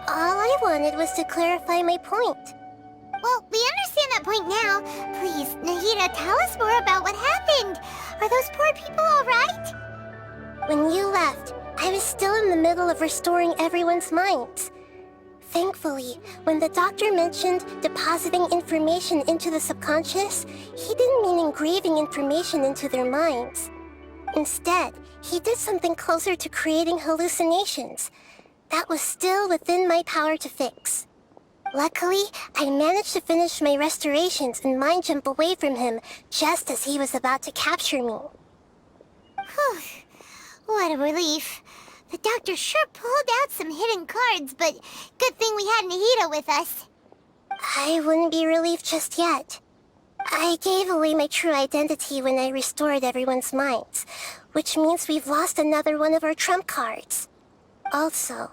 I wanted was to clarify my point. Well, we understand that point now. Please, Nahida, tell us more about what happened. Are those poor people all right? When you left, I was still in the middle of restoring everyone's minds. Thankfully, when the Doctor mentioned depositing information into the subconscious, he didn't mean engraving information into their minds. Instead, he did something closer to creating hallucinations. That was still within my power to fix. Luckily, I managed to finish my restorations and mind jump away from him just as he was about to capture me. Whew. What a relief. The Doctor sure pulled out some hidden cards, but good thing we had Nahida with us. I wouldn't be relieved just yet. I gave away my true identity when I restored everyone's minds, which means we've lost another one of our trump cards. Also,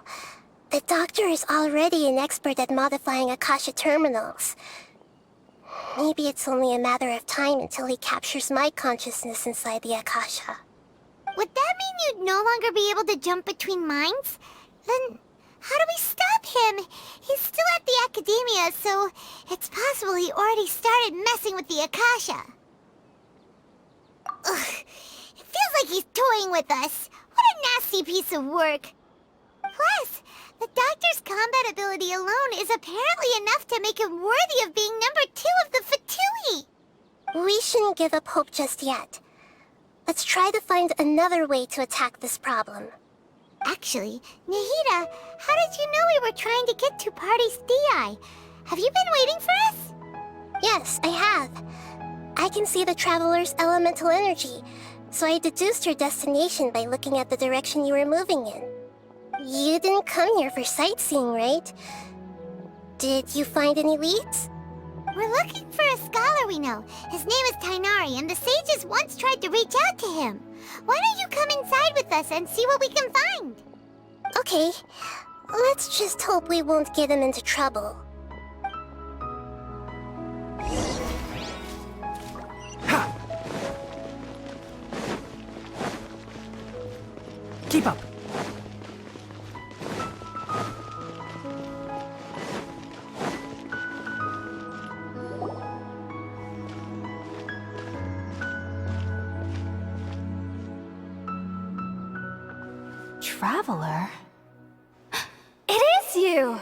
the Doctor is already an expert at modifying Akasha terminals. Maybe it's only a matter of time until he captures my consciousness inside the Akasha. Would that mean you'd no longer be able to jump between minds? Then how do we stop him? He's still at the Academia, so it's possible he already started messing with the Akasha. Ugh, it feels like he's toying with us. What a nasty piece of work. Plus, the Doctor's combat ability alone is apparently enough to make him worthy of being number 2 of the Fatui. We shouldn't give up hope just yet. Let's try to find another way to attack this problem. Actually, Nahida, how did you know we were trying to get to Party's DI? Have you been waiting for us? Yes, I have. I can see the Traveler's elemental energy, so I deduced your destination by looking at the direction you were moving in. You didn't come here for sightseeing, right? Did you find any leads? We're looking for a scholar we know. His name is Tainari, and the sages once tried to reach out to him. Why don't you come inside with us and see what we can find? Okay, let's just hope we won't get him into trouble. Ha! Keep up. Traveler? It is you!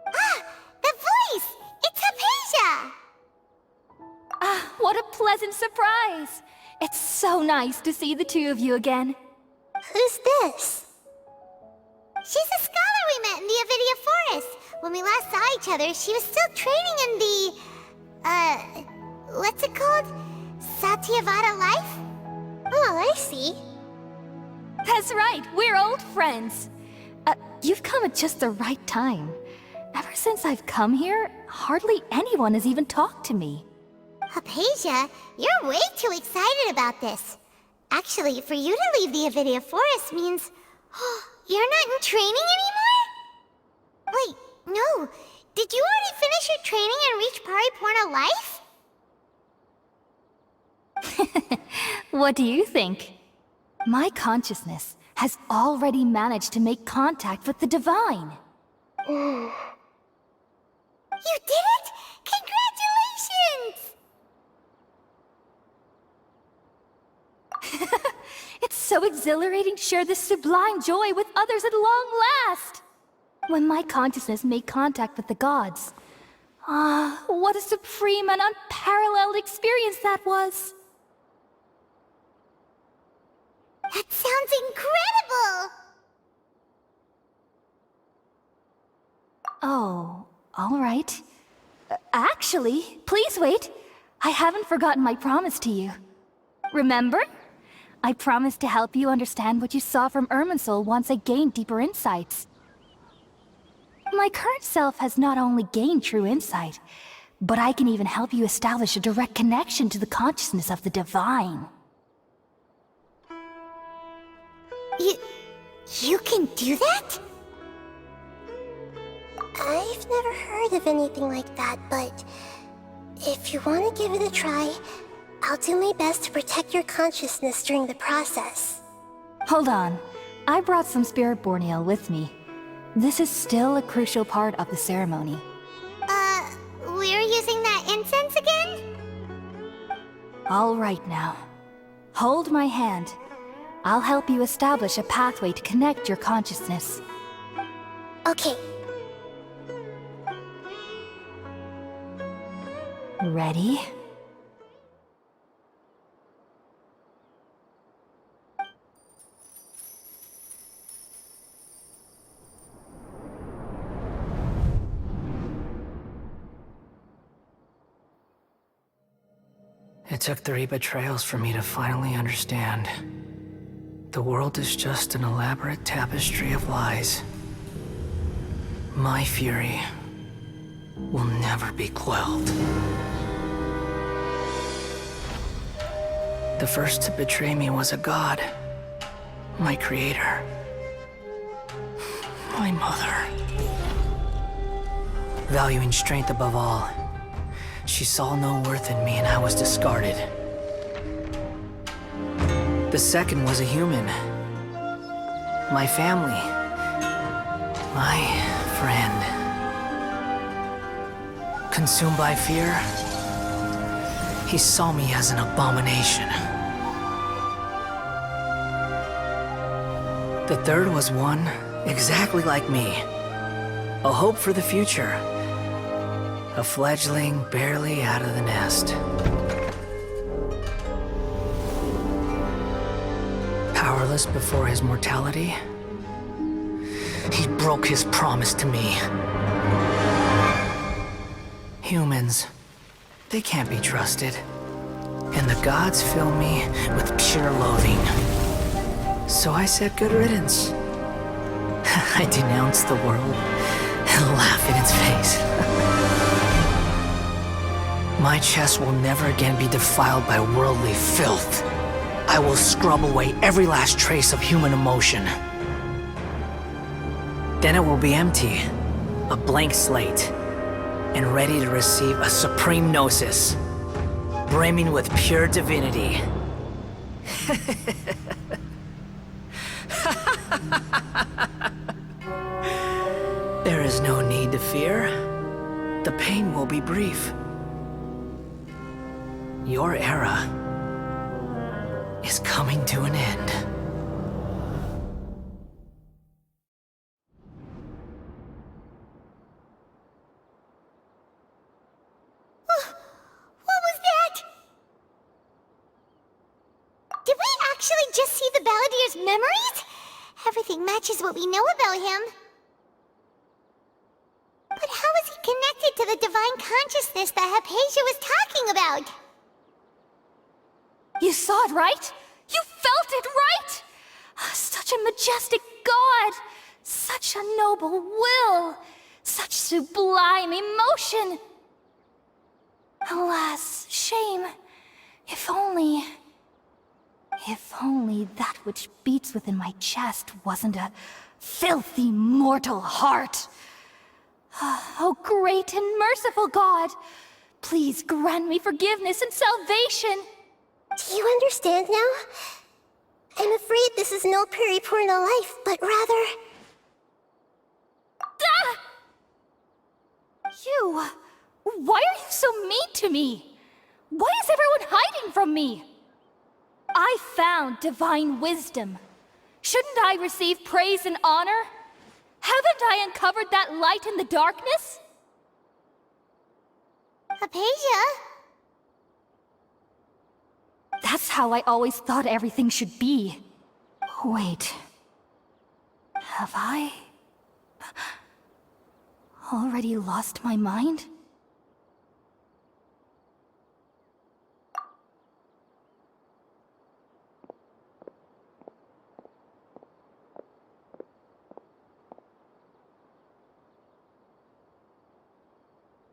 Ah! The voice! It's Hypatia! Ah, what a pleasant surprise! It's so nice to see the two of you again. Who's this? She's a scholar we met in the Avidia Forest. When we last saw each other, she was still training in the... what's it called? Satyavada life? Oh, I see. That's right, we're old friends. You've come at just the right time. Ever since I've come here, hardly anyone has even talked to me. Hypatia, you're way too excited about this. Actually, for you to leave the Avidia Forest means... you're not in training anymore? Wait, no. Did you already finish your training and reach Paripurna life? What do you think? My consciousness has already managed to make contact with the divine. You did it! Congratulations! It's so exhilarating to share this sublime joy with others at long last! When my consciousness made contact with the gods. Ah, what a supreme and unparalleled experience that was! That sounds incredible! Oh, all right. Actually, please wait. I haven't forgotten my promise to you. Remember? I promised to help you understand what you saw from Irminsul once I gained deeper insights. My current self has not only gained true insight, but I can even help you establish a direct connection to the consciousness of the divine. You can do that? I've never heard of anything like that, but if you want to give it a try, I'll do my best to protect your consciousness during the process. Hold on. I brought some spirit-born ale with me. This is still a crucial part of the ceremony. We're using that incense again? All right now. Hold my hand. I'll help you establish a pathway to connect your consciousness. Okay. Ready? It took 3 betrayals for me to finally understand. The world is just an elaborate tapestry of lies. My fury will never be quelled. The first to betray me was a god. My creator. My mother. Valuing strength above all, she saw no worth in me and I was discarded. The second was a human. My family. My friend. Consumed by fear, he saw me as an abomination. The third was one exactly like me. A hope for the future. A fledgling barely out of the nest. Powerless before his mortality, he broke his promise to me. Humans, they can't be trusted. And the gods fill me with pure loathing. So I said good riddance. I denounced the world and laugh in its face. My chest will never again be defiled by worldly filth. I will scrub away every last trace of human emotion. Then it will be empty, a blank slate, and ready to receive a supreme gnosis, brimming with pure divinity. There is no need to fear. The pain will be brief. Your era is coming to an end. What was that? Did we actually just see the Balladier's memories? Everything matches what we know about him. But how is he connected to the divine consciousness that Hypatia was talking about? You saw it, right? You felt it, right? Such a majestic god! Such a noble will! Such sublime emotion! Alas, shame. If only that which beats within my chest wasn't a filthy mortal heart. Oh, great and merciful God! Please grant me forgiveness and salvation! Do you understand now? I'm afraid this is no Puripurna life, but rather... Ah! You... Why are you so mean to me? Why is everyone hiding from me? I found divine wisdom. Shouldn't I receive praise and honor? Haven't I uncovered that light in the darkness? Hypatia? That's how I always thought everything should be. Wait. Have I already lost my mind?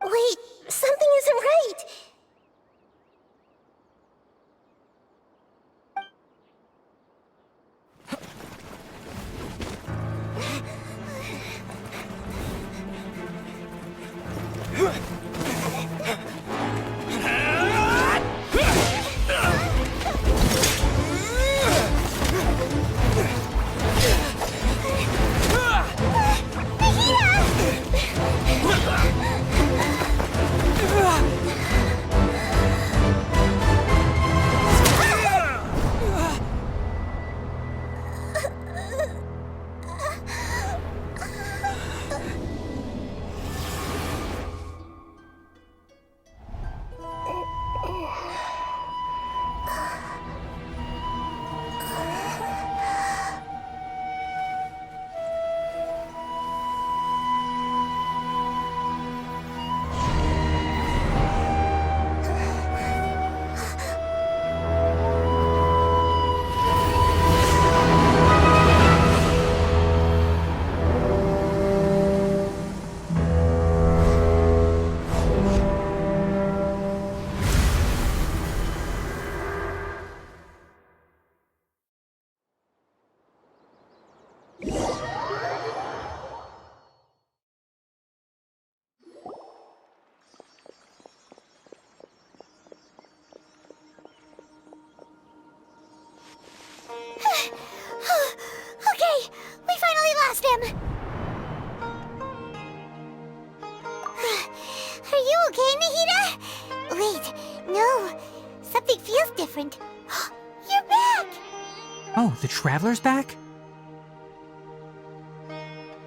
Wait, something isn't right. Okay, we finally lost him. Are you okay, Nahida? Wait, no. Something feels different. You're back! Oh, the Traveler's back?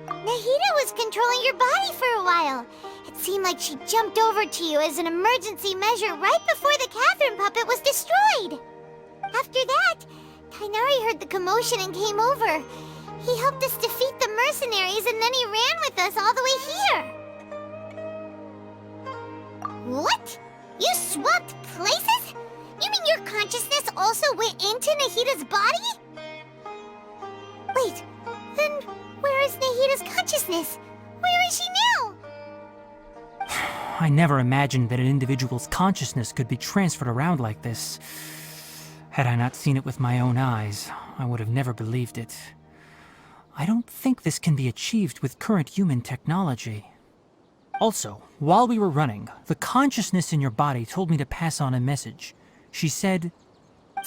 Nahida was controlling your body for a while. It seemed like she jumped over to you as an emergency measure right before the Catherine puppet was destroyed. After that, Kainari heard the commotion and came over. He helped us defeat the mercenaries and then he ran with us all the way here. What? You swapped places? You mean your consciousness also went into Nahida's body? Wait, then where is Nahida's consciousness? Where is she now? I never imagined that an individual's consciousness could be transferred around like this. Had I not seen it with my own eyes, I would have never believed it. I don't think this can be achieved with current human technology. Also, while we were running, the consciousness in your body told me to pass on a message. She said,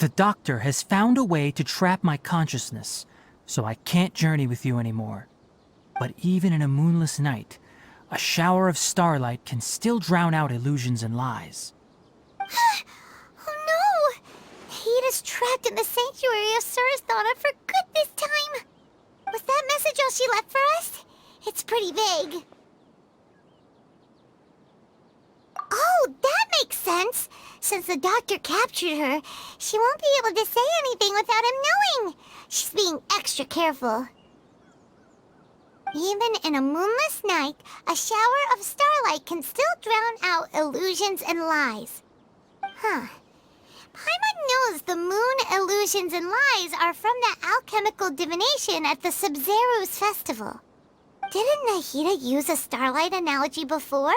"The doctor has found a way to trap my consciousness, so I can't journey with you anymore. But even in a moonless night, a shower of starlight can still drown out illusions and lies." Oh no! Nahida's trapped in the sanctuary of Suristhana for good this time. Was that message all she left for us? It's pretty vague. Oh, that makes sense. Since the doctor captured her, she won't be able to say anything without him knowing. She's being extra careful. Even in a moonless night, a shower of starlight can still drown out illusions and lies. Huh. Paimon knows the moon illusions and lies are from that alchemical divination at the Sumeru's festival. Didn't Nahida use a starlight analogy before?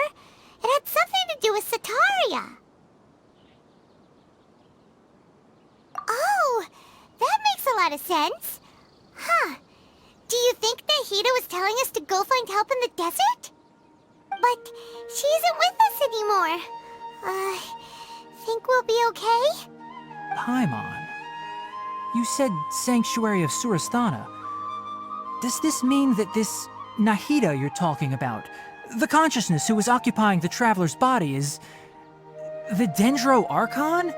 It had something to do with Sataria. Oh, that makes a lot of sense. Huh. Do you think Nahida was telling us to go find help in the desert? But she isn't with us anymore. Think we'll be okay? Paimon, you said Sanctuary of Suristhana. Does this mean that this Nahida you're talking about, the consciousness who was occupying the Traveler's body, is the Dendro Archon?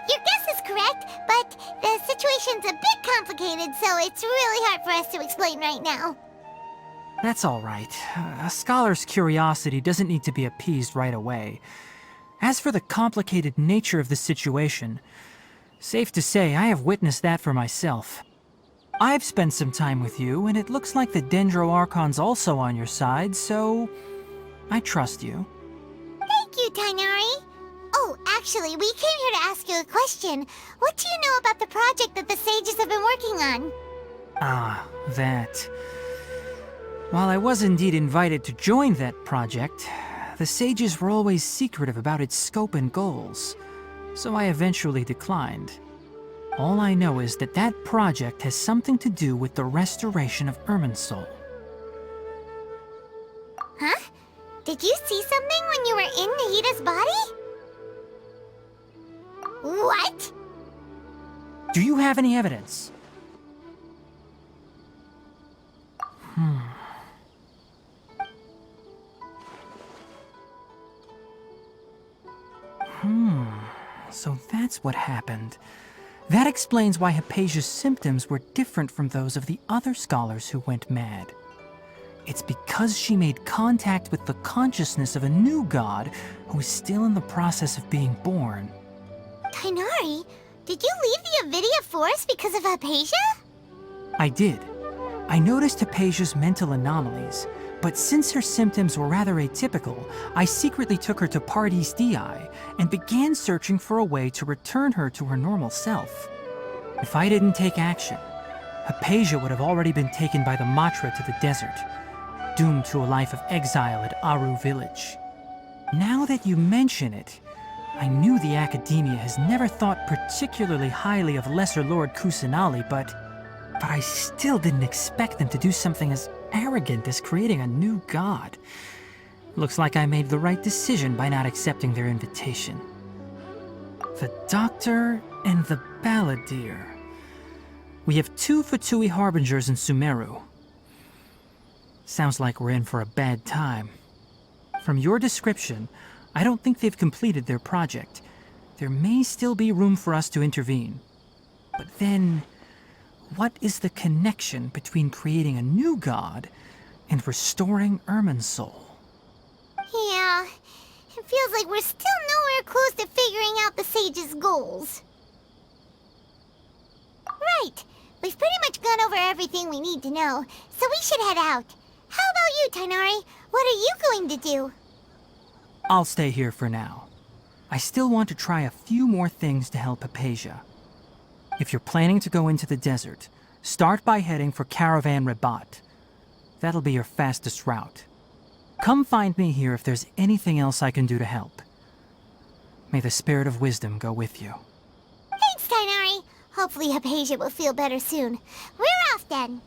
Your guess correct, but the situation's a bit complicated, so it's really hard for us to explain right now. That's all right. A scholar's curiosity doesn't need to be appeased right away. As for the complicated nature of the situation, safe to say I have witnessed that for myself. I've spent some time with you, and it looks like the Dendro Archon's also on your side, so I trust you. Thank you, Tighnari. Oh, actually, we came here to ask you a question. What do you know about the project that the sages have been working on? Ah, that. While I was indeed invited to join that project, the sages were always secretive about its scope and goals, so I eventually declined. All I know is that that project has something to do with the restoration of Irminsul. Huh? Did you see something when you were in Nahida's body? What? Do you have any evidence? So that's what happened. That explains why Hypatia's symptoms were different from those of the other scholars who went mad. It's because she made contact with the consciousness of a new god who is still in the process of being born. Tighnari, did you leave the Avidia Forest because of Hypatia? I did. I noticed Hypatia's mental anomalies, but since her symptoms were rather atypical, I secretly took her to Pardis Dii and began searching for a way to return her to her normal self. If I didn't take action, Hypatia would have already been taken by the Matra to the desert, doomed to a life of exile at Aru village. Now that you mention it, I knew the Academia has never thought particularly highly of Lesser Lord Kusanali, but I still didn't expect them to do something as arrogant as creating a new god. Looks like I made the right decision by not accepting their invitation. The Doctor and the Balladeer. We have 2 Fatui Harbingers in Sumeru. Sounds like we're in for a bad time. From your description, I don't think they've completed their project. There may still be room for us to intervene. But then, what is the connection between creating a new god and restoring Irminsul? Yeah, it feels like we're still nowhere close to figuring out the sage's goals. Right, we've pretty much gone over everything we need to know, so we should head out. How about you, Tighnari? What are you going to do? I'll stay here for now. I still want to try a few more things to help Hypatia. If you're planning to go into the desert, start by heading for Caravan Rabat. That'll be your fastest route. Come find me here if there's anything else I can do to help. May the spirit of wisdom go with you. Thanks, Tighnari. Hopefully Hypatia will feel better soon. We're off then.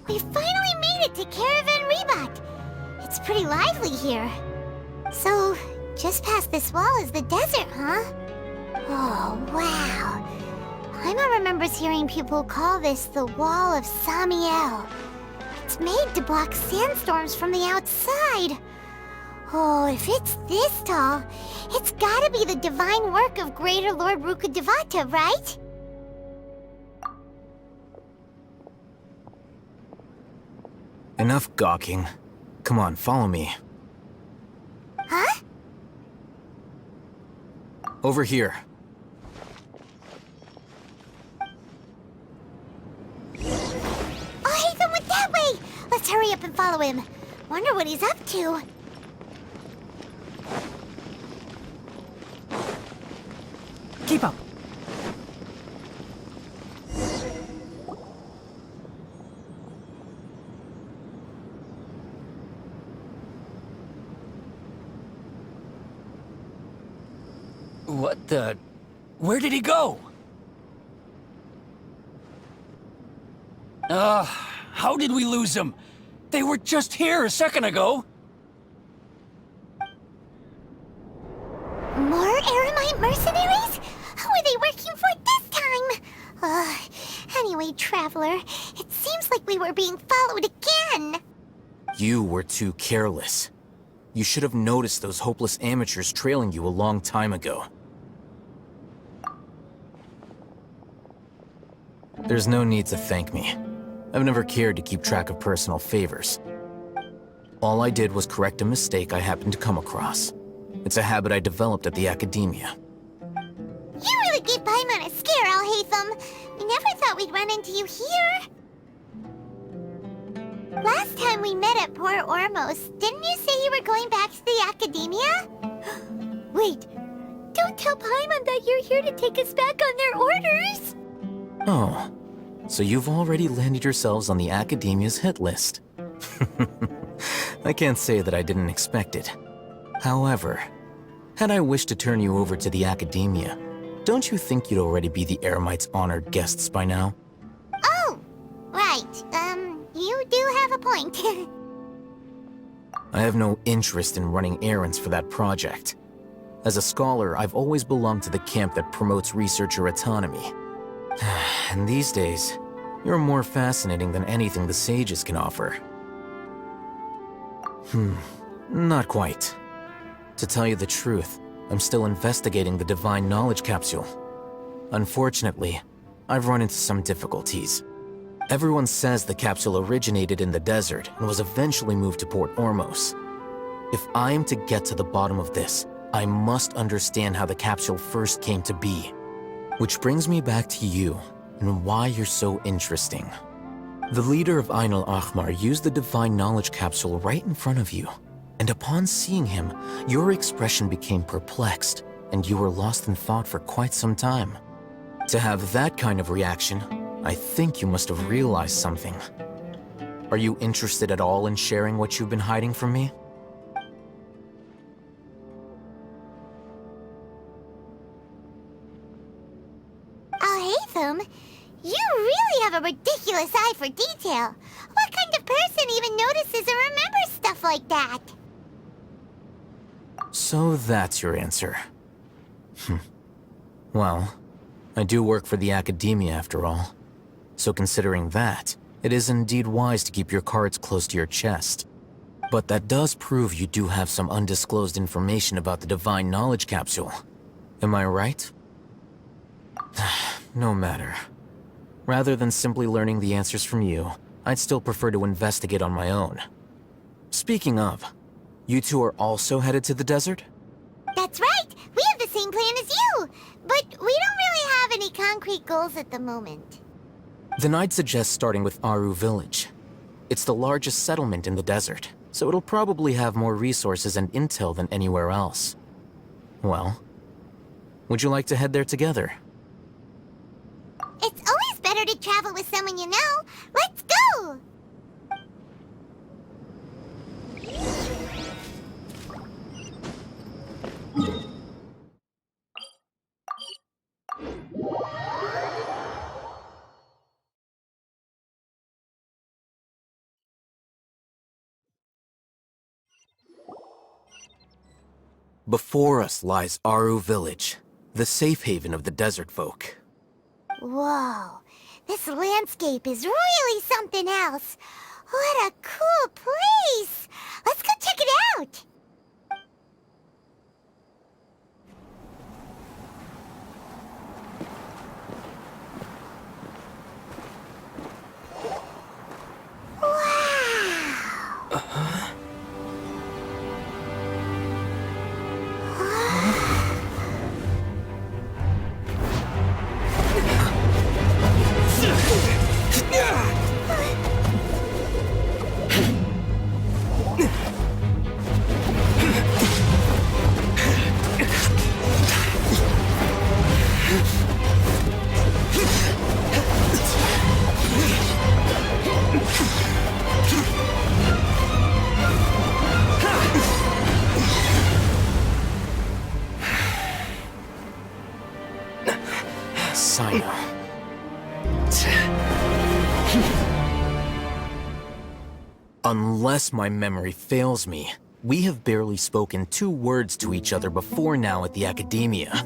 We finally made it to Caravan Rabat. It's pretty lively here. So, just past this wall is the desert, huh? Oh, wow. Paimon remembers hearing people call this the Wall of Samiel. It's made to block sandstorms from the outside. Oh, if it's this tall, it's gotta be the divine work of Greater Lord Rukkhadevata, right? Enough gawking. Come on, follow me. Huh? Over here. Oh, Hatham went that way! Let's hurry up and follow him. Wonder what he's up to. Keep up! What the... Where did he go? How did we lose him? They were just here a second ago. More Eremite mercenaries? Who are they working for this time? Anyway, Traveler, it seems like we were being followed again. You were too careless. You should have noticed those hopeless amateurs trailing you a long time ago. There's no need to thank me. I've never cared to keep track of personal favors. All I did was correct a mistake I happened to come across. It's a habit I developed at the academia. You really gave Paimon a scare, Alhaitham. We never thought we'd run into you here. Last time we met at Port Ormos, didn't you say you were going back to the academia? Wait, don't tell Paimon that you're here to take us back on their orders! Oh, so you've already landed yourselves on the academia's hit list. I can't say that I didn't expect it. However, had I wished to turn you over to the academia, don't you think you'd already be the Eremites' honored guests by now? Oh, right. You do have a point. I have no interest in running errands for that project. As a scholar, I've always belonged to the camp that promotes researcher autonomy. And these days, you're more fascinating than anything the sages can offer. Not quite. To tell you the truth, I'm still investigating the Divine Knowledge Capsule. Unfortunately, I've run into some difficulties. Everyone says the capsule originated in the desert and was eventually moved to Port Ormos. If I am to get to the bottom of this, I must understand how the capsule first came to be. Which brings me back to you, and why you're so interesting. The leader of Ain al-Ahmar used the Divine Knowledge Capsule right in front of you, and upon seeing him, your expression became perplexed, and you were lost in thought for quite some time. To have that kind of reaction, I think you must have realized something. Are you interested at all in sharing what you've been hiding from me? Alhaitham, you really have a ridiculous eye for detail. What kind of person even notices or remembers stuff like that? So that's your answer. Well, I do work for the academia after all. So considering that, it is indeed wise to keep your cards close to your chest. But that does prove you do have some undisclosed information about the Divine Knowledge Capsule. Am I right? No matter. Rather than simply learning the answers from you, I'd still prefer to investigate on my own. Speaking of, you two are also headed to the desert? That's right! We have the same plan as you! But we don't really have any concrete goals at the moment. Then I'd suggest starting with Aru Village. It's the largest settlement in the desert, so it'll probably have more resources and intel than anywhere else. Well, would you like to head there together? It's always better to travel with someone you know. Let's go! Before us lies Aru Village, the safe haven of the desert folk. Whoa, this landscape is really something else. What a cool place! Let's go check it out! Cyno. Unless my memory fails me, we have barely spoken 2 words to each other before now at the academia.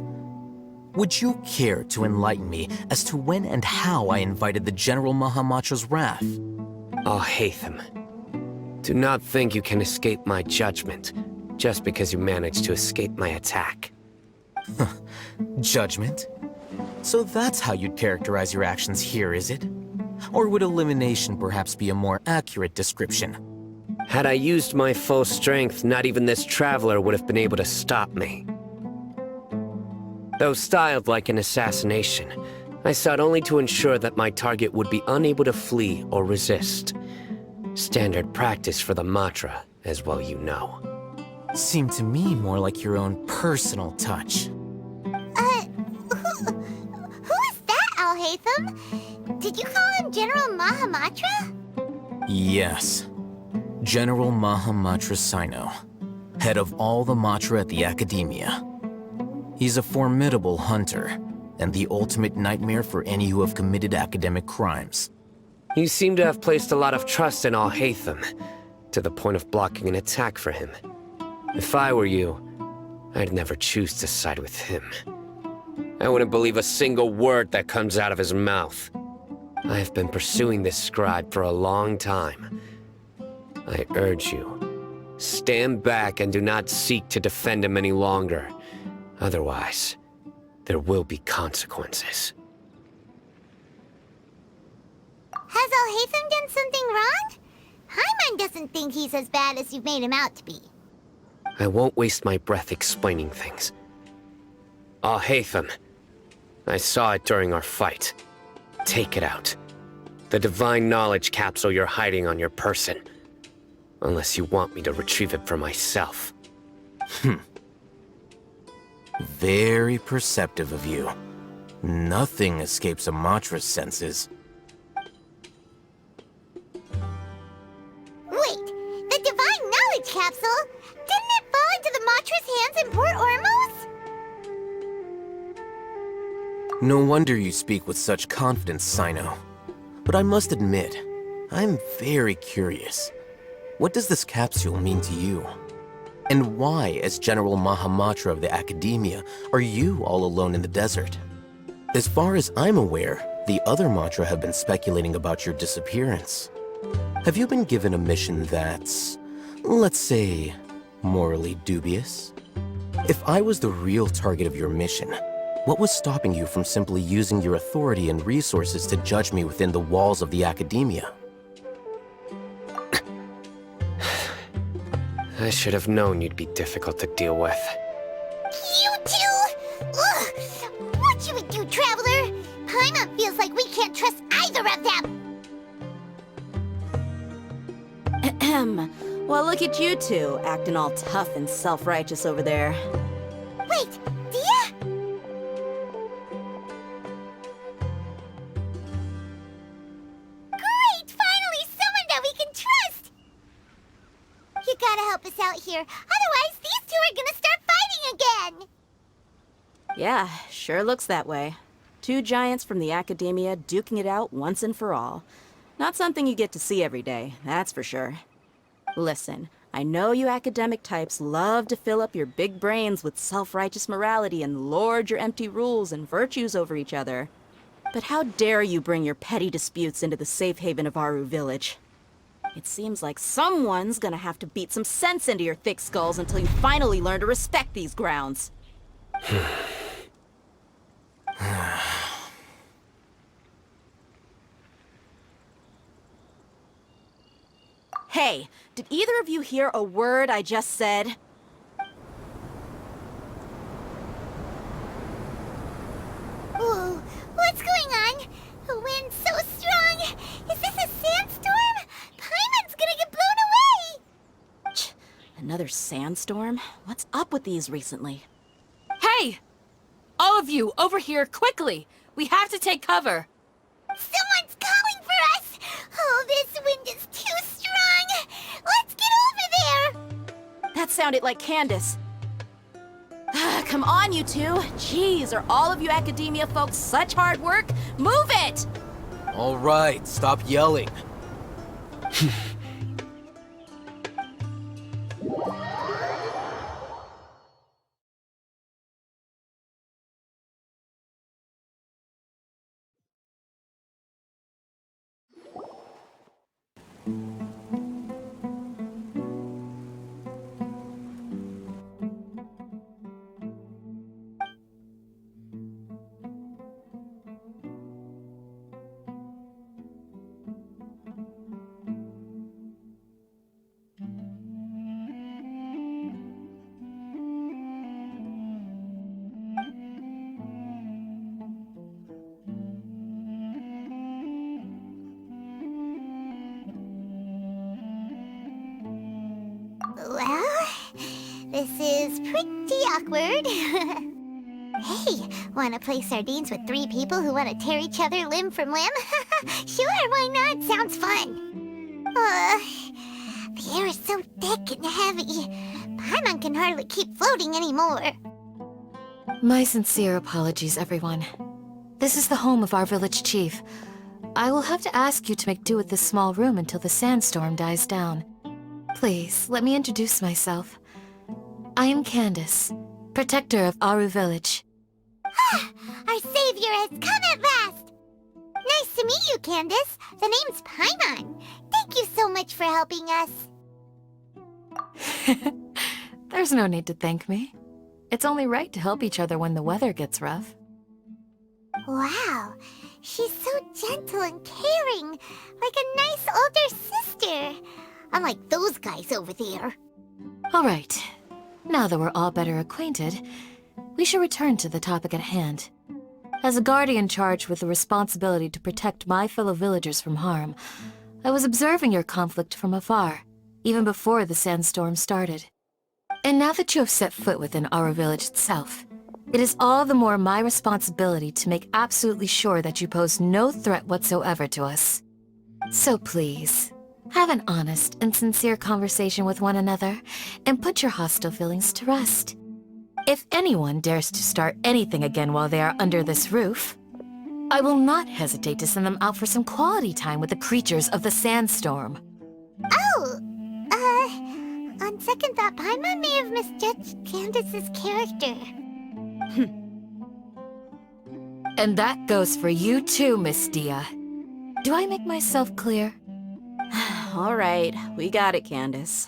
Would you care to enlighten me as to when and how I invited the General Mahamacho's wrath? Alhaitham, Do not think you can escape my judgment, just because you managed to escape my attack. Judgment? So that's how you'd characterize your actions here, is it? Or would elimination perhaps be a more accurate description? Had I used my full strength, not even this traveler would have been able to stop me. Though styled like an assassination, I sought only to ensure that my target would be unable to flee or resist. Standard practice for the Matra, as well you know. Seemed to me more like your own personal touch. Who is that, Alhaitham? Did you call him General Mahamatra? Yes. General Mahamatra Cyno, head of all the Matra at the Academia. He's a formidable hunter, and the ultimate nightmare for any who have committed academic crimes. You seem to have placed a lot of trust in Alhaitham, to the point of blocking an attack for him. If I were you, I'd never choose to side with him. I wouldn't believe a single word that comes out of his mouth. I have been pursuing this scribe for a long time. I urge you, stand back and do not seek to defend him any longer. Otherwise, there will be consequences. Has Alhaitham done something wrong? Paimon doesn't think he's as bad as you've made him out to be. I won't waste my breath explaining things. Alhaitham, I saw it during our fight. Take it out. The divine knowledge capsule you're hiding on your person. Unless you want me to retrieve it for myself. Very perceptive of you. Nothing escapes a Matra's senses. Wait, the divine knowledge capsule? Didn't it fall into the Matra's hands in Port Ormos? No wonder you speak with such confidence, Cyno. But I must admit, I'm very curious. What does this capsule mean to you? And why, as General Mahamatra of the Academia, are you all alone in the desert? As far as I'm aware, the other Matra have been speculating about your disappearance. Have you been given a mission that's, let's say, morally dubious? If I was the real target of your mission, what was stopping you from simply using your authority and resources to judge me within the walls of the Academia? I should have known you'd be difficult to deal with. You two? Ugh! What you would do, Traveler? Paimon feels like we can't trust either of them! Ahem. Well, look at you two, acting all tough and self-righteous over there. Wait, Dia? Great! Finally, someone that we can trust! You gotta help us out here, otherwise these two are gonna start fighting again! Yeah, sure looks that way. Two giants from the Academia duking it out once and for all. Not something you get to see every day, that's for sure. Listen, I know you academic types love to fill up your big brains with self-righteous morality and lord your empty rules and virtues over each other. But how dare you bring your petty disputes into the safe haven of Aru Village? It seems like someone's gonna have to beat some sense into your thick skulls until you finally learn to respect these grounds. Hey, did either of you hear a word I just said? Whoa, what's going on? The wind's so strong! Is this a sandstorm? Paimon's gonna get blown away! Another sandstorm? What's up with these recently? Hey! All of you, over here, quickly! We have to take cover! Someone's calling for us! Oh, this wind is too strong! Let's get over there! That sounded like Candace. Come on, you two! Jeez, are all of you Academia folks such hard work? Move it! All right, stop yelling. This is pretty awkward. Hey, wanna play sardines with 3 people who wanna tear each other limb from limb? Sure, why not? Sounds fun. The air is so thick and heavy. Paimon can hardly keep floating anymore. My sincere apologies, everyone. This is the home of our village chief. I will have to ask you to make do with this small room until the sandstorm dies down. Please, let me introduce myself. I am Candace, protector of Aru Village. Our savior has come at last! Nice to meet you, Candace. The name's Paimon. Thank you so much for helping us. There's no need to thank me. It's only right to help each other when the weather gets rough. Wow, she's so gentle and caring, like a nice older sister. Unlike those guys over there. All right. Now that we're all better acquainted, we should return to the topic at hand. As a guardian charged with the responsibility to protect my fellow villagers from harm, I was observing your conflict from afar, even before the sandstorm started. And now that you have set foot within our village itself, it is all the more my responsibility to make absolutely sure that you pose no threat whatsoever to us. So please, have an honest and sincere conversation with one another, and put your hostile feelings to rest. If anyone dares to start anything again while they are under this roof, I will not hesitate to send them out for some quality time with the creatures of the sandstorm. Oh, on second thought, Paimon may have misjudged Candace's character. And that goes for you too, Miss Dia. Do I make myself clear? All right, we got it, Candace.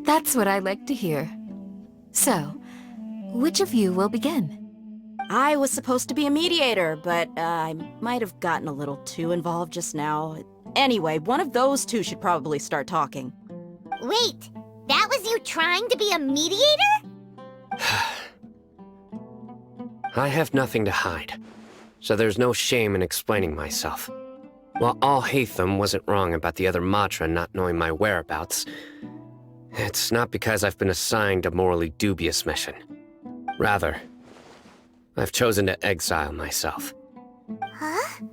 That's what I like to hear. So, which of you will begin? I was supposed to be a mediator, but I might have gotten a little too involved just now. Anyway, one of those two should probably start talking. Wait, that was you trying to be a mediator? I have nothing to hide, so there's no shame in explaining myself. While Alhaitham wasn't wrong about the other Matra not knowing my whereabouts, it's not because I've been assigned a morally dubious mission. Rather, I've chosen to exile myself. Huh?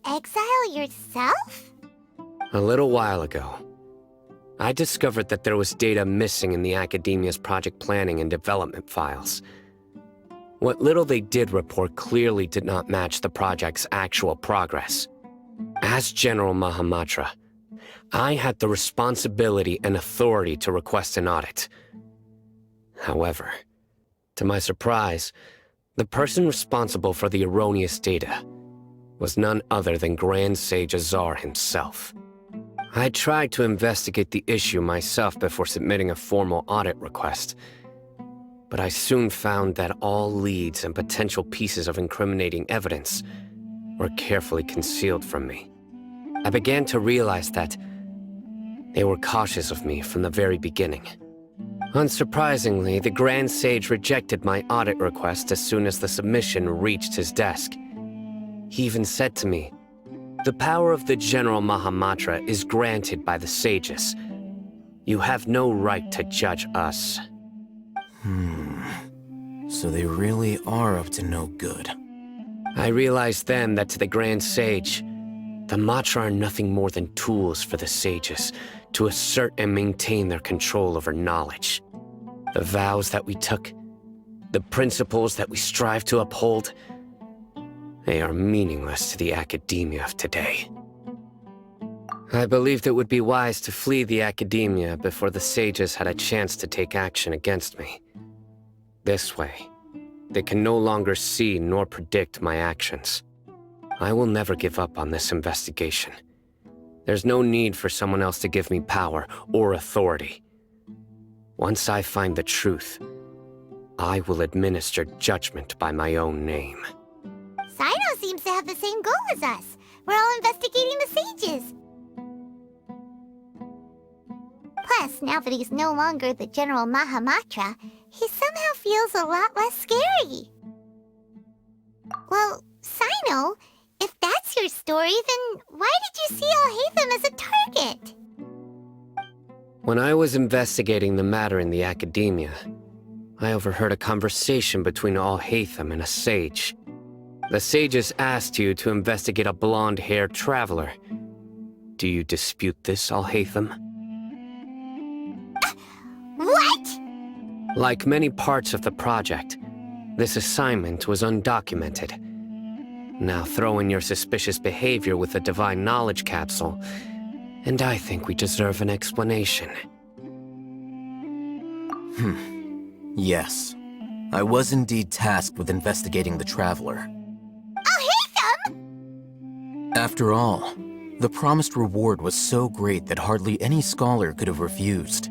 Exile yourself? A little while ago, I discovered that there was data missing in the Academia's project planning and development files. What little they did report clearly did not match the project's actual progress. As General Mahamatra, I had the responsibility and authority to request an audit. However, to my surprise, the person responsible for the erroneous data was none other than Grand Sage Azar himself. I tried to investigate the issue myself before submitting a formal audit request, but I soon found that all leads and potential pieces of incriminating evidence were carefully concealed from me. I began to realize that they were cautious of me from the very beginning. Unsurprisingly, the Grand Sage rejected my audit request as soon as the submission reached his desk. He even said to me, "The power of the General Mahamatra is granted by the sages. You have no right to judge us." So they really are up to no good. I realized then that to the Grand Sage, the Matra are nothing more than tools for the sages to assert and maintain their control over knowledge. The vows that we took, the principles that we strive to uphold, they are meaningless to the academia of today. I believed it would be wise to flee the academia before the sages had a chance to take action against me. This way, they can no longer see nor predict my actions. I will never give up on this investigation. There's no need for someone else to give me power or authority. Once I find the truth, I will administer judgment by my own name. Cyno seems to have the same goal as us. We're all investigating the sages. Plus, now that he's no longer the General Mahamatra, he somehow feels a lot less scary. Well, Cyno, if that's your story, then why did you see Alhaitham as a target? When I was investigating the matter in the academia, I overheard a conversation between Alhaitham and a sage. The sages asked you to investigate a blonde-haired traveler. Do you dispute this, Alhaitham? What? Like many parts of the project, this assignment was undocumented. Now throw in your suspicious behavior with the Divine Knowledge Capsule, and I think we deserve an explanation. Yes. I was indeed tasked with investigating the Traveler. After all, the promised reward was so great that hardly any scholar could have refused.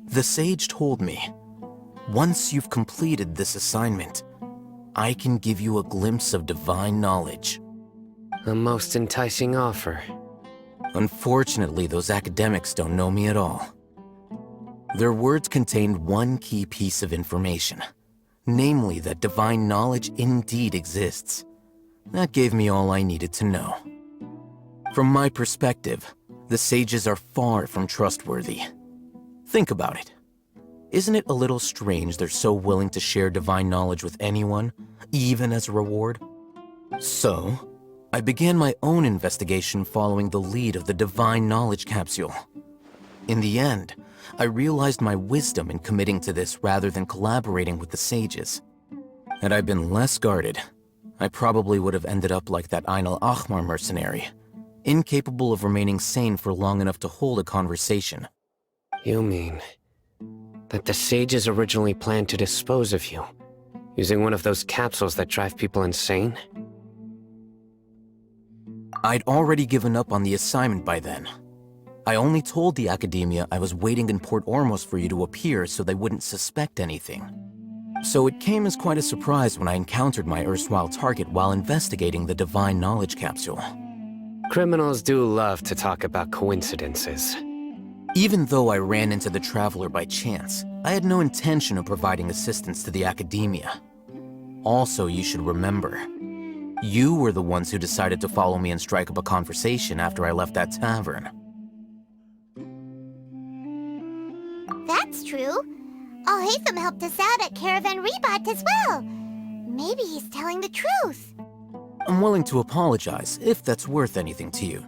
The sage told me, once you've completed this assignment, I can give you a glimpse of divine knowledge. A most enticing offer. Unfortunately, those academics don't know me at all. Their words contained one key piece of information, namely that divine knowledge indeed exists. That gave me all I needed to know. From my perspective, the sages are far from trustworthy. Think about it. Isn't it a little strange they're so willing to share divine knowledge with anyone, even as a reward? So, I began my own investigation following the lead of the Divine Knowledge Capsule. In the end, I realized my wisdom in committing to this rather than collaborating with the sages. Had I been less guarded, I probably would have ended up like that Ain al-Ahmar mercenary, incapable of remaining sane for long enough to hold a conversation. You mean that the sages originally planned to dispose of you, using one of those capsules that drive people insane? I'd already given up on the assignment by then. I only told the academia I was waiting in Port Ormos for you to appear so they wouldn't suspect anything. So it came as quite a surprise when I encountered my erstwhile target while investigating the Divine Knowledge Capsule. Criminals do love to talk about coincidences. Even though I ran into the Traveler by chance, I had no intention of providing assistance to the academia. Also, you should remember, you were the ones who decided to follow me and strike up a conversation after I left that tavern. That's true. Alhaitham helped us out at Caravan Rebat as well. Maybe he's telling the truth. I'm willing to apologize if that's worth anything to you.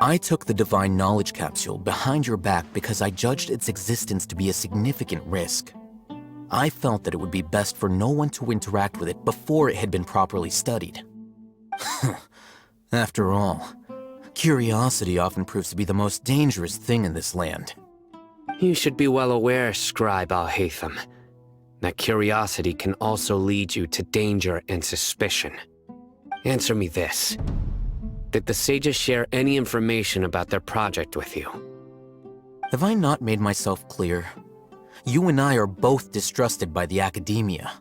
I took the Divine Knowledge Capsule behind your back because I judged its existence to be a significant risk. I felt that it would be best for no one to interact with it before it had been properly studied. After all, curiosity often proves to be the most dangerous thing in this land. You should be well aware, Scribe Alhaitham, that curiosity can also lead you to danger and suspicion. Answer me this. Did the sages share any information about their project with you? Have I not made myself clear? You and I are both distrusted by the academia.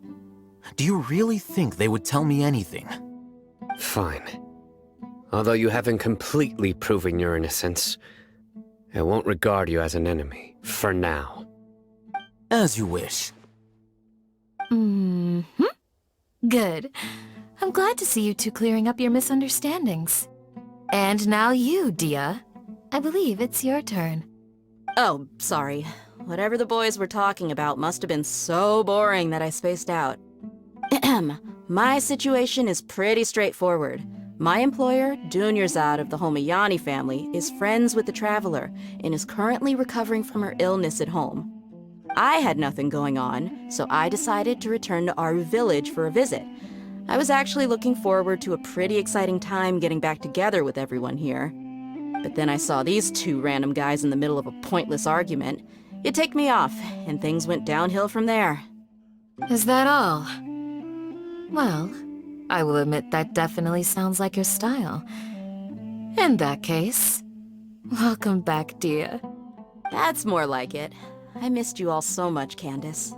Do you really think they would tell me anything? Fine. Although you haven't completely proven your innocence, I won't regard you as an enemy, for now. As you wish. Good. I'm glad to see you two clearing up your misunderstandings. And now you, Dia. I believe it's your turn. Oh, sorry. Whatever the boys were talking about must have been so boring that I spaced out. My situation is pretty straightforward. My employer, Dunyarzad of the Homayani family, is friends with the Traveler and is currently recovering from her illness at home. I had nothing going on, so I decided to return to Aru village for a visit. I was actually looking forward to a pretty exciting time getting back together with everyone here. But then I saw these two random guys in the middle of a pointless argument. It ticked me off, and things went downhill from there. Is that all? Well, I will admit that definitely sounds like your style. In that case, welcome back, Dia. That's more like it. I missed you all so much, Candace.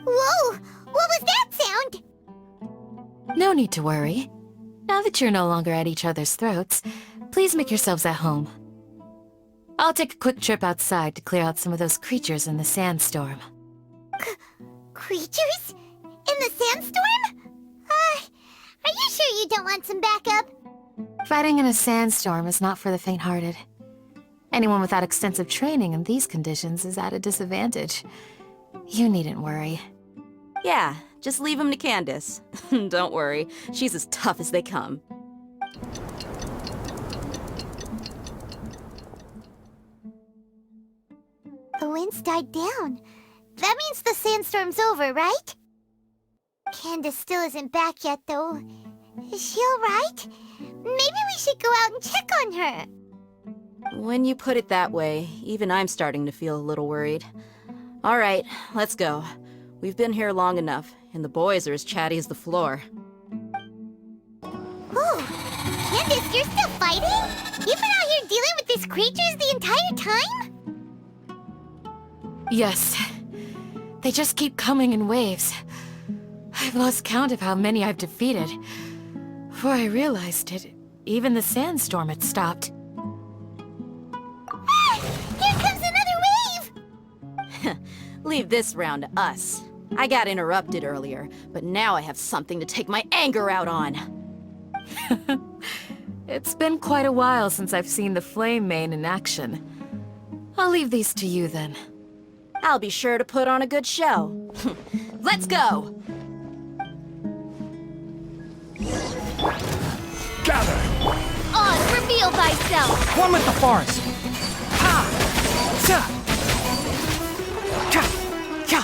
Whoa! What was that sound? No need to worry. Now that you're no longer at each other's throats, please make yourselves at home. I'll take a quick trip outside to clear out some of those creatures in the sandstorm. Creatures? In the sandstorm? Are you sure you don't want some backup? Fighting in a sandstorm is not for the faint-hearted. Anyone without extensive training in these conditions is at a disadvantage. You needn't worry. Yeah, just leave him to Candace. Don't worry, she's as tough as they come. The wind's died down. That means the sandstorm's over, right? Candace still isn't back yet, though. Is she alright? Maybe we should go out and check on her. When you put it that way, even I'm starting to feel a little worried. All right, let's go. We've been here long enough, and the boys are as chatty as the floor. Ooh, Candace, you're still fighting? You've been out here dealing with these creatures the entire time? Yes. They just keep coming in waves. I've lost count of how many I've defeated. Before I realized it, even the sandstorm had stopped. Ah! Here comes another wave! Leave this round to us. I got interrupted earlier, but now I have something to take my anger out on. It's been quite a while since I've seen the Flame Mane in action. I'll leave these to you then. I'll be sure to put on a good show. Let's go! Gather! On, reveal thyself! One with the forest! Ha! Ta! Ka! Ka!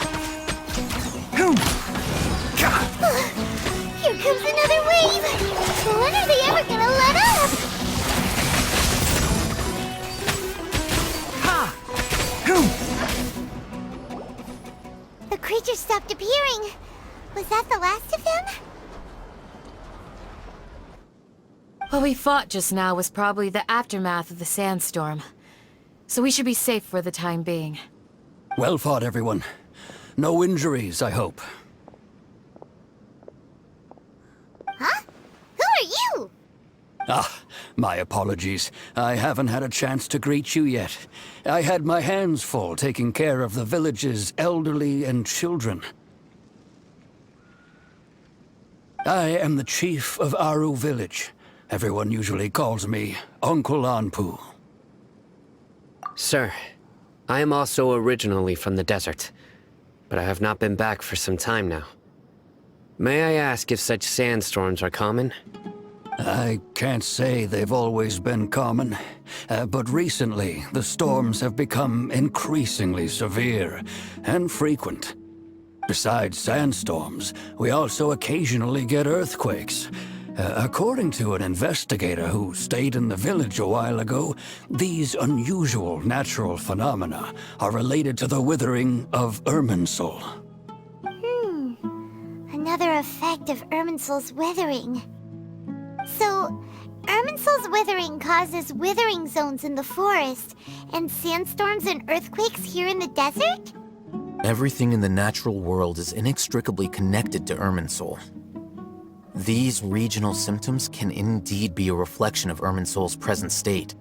Who? Ka! Here comes another wave! When are they ever gonna let up? Ha! Who? The creatures stopped appearing. Was that the last of them? What we fought just now was probably the aftermath of the sandstorm. So we should be safe for the time being. Well fought, everyone. No injuries, I hope. Huh? Who are you? Ah, my apologies. I haven't had a chance to greet you yet. I had my hands full taking care of the village's elderly and children. I am the chief of Aru village. Everyone usually calls me Uncle Anpu. Sir, I am also originally from the desert, but I have not been back for some time now. May I ask if such sandstorms are common? I can't say they've always been common, but recently the storms have become increasingly severe and frequent. Besides sandstorms, we also occasionally get earthquakes. According to an investigator who stayed in the village a while ago, these unusual natural phenomena are related to the withering of Irminsul. Another effect of Irminsul's withering. So, Irminsul's withering causes withering zones in the forest, and sandstorms and earthquakes here in the desert? Everything in the natural world is inextricably connected to Irminsul. These regional symptoms can indeed be a reflection of Irminsul's present state.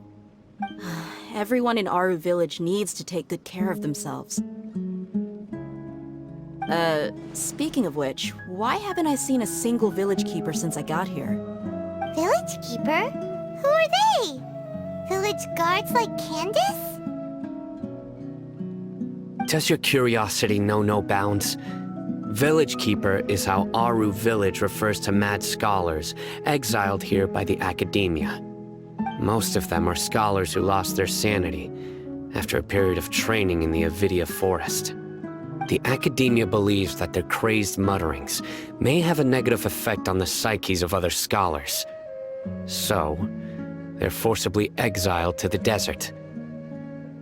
Everyone in Aru village needs to take good care of themselves. Speaking of which, why haven't I seen a single village keeper since I got here? Village keeper? Who are they? Village guards like Candace? Does your curiosity know no bounds? Village Keeper is how Aru village refers to mad scholars exiled here by the academia. Most of them are scholars who lost their sanity after a period of training in the Avidia forest. The academia believes that their crazed mutterings may have a negative effect on the psyches of other scholars. So, they're forcibly exiled to the desert.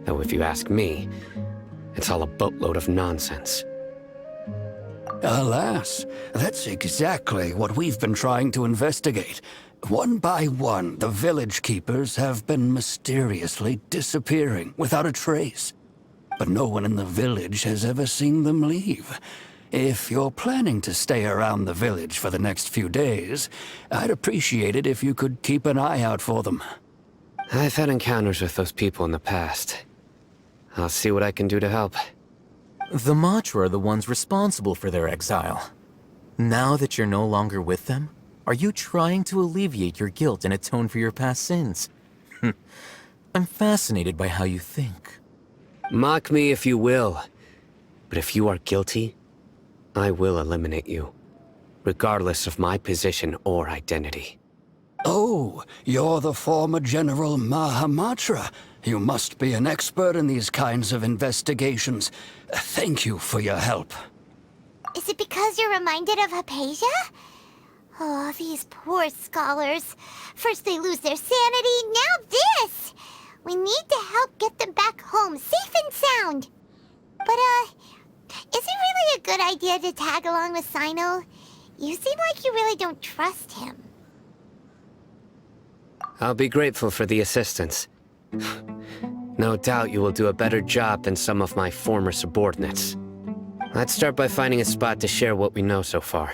Though if you ask me, it's all a boatload of nonsense. Alas, that's exactly what we've been trying to investigate. One by one, the village keepers have been mysteriously disappearing without a trace. But no one in the village has ever seen them leave. If you're planning to stay around the village for the next few days, I'd appreciate it if you could keep an eye out for them. I've had encounters with those people in the past. I'll see what I can do to help. The Matra are the ones responsible for their exile. Now that you're no longer with them, Are you trying to alleviate your guilt and atone for your past sins? I'm fascinated by how you think. Mock me if you will, but if you are guilty, I will eliminate you, regardless of my position or identity. Oh, you're the former General Mahamatra. You must be an expert in these kinds of investigations. Thank you for your help. Is it because you're reminded of Hypatia? Oh, these poor scholars. First they lose their sanity, now this! We need to help get them back home, safe and sound. But, is it really a good idea to tag along with Cyno? You seem like you really don't trust him. I'll be grateful for the assistance. No doubt you will do a better job than some of my former subordinates. Let's start by finding a spot to share what we know so far.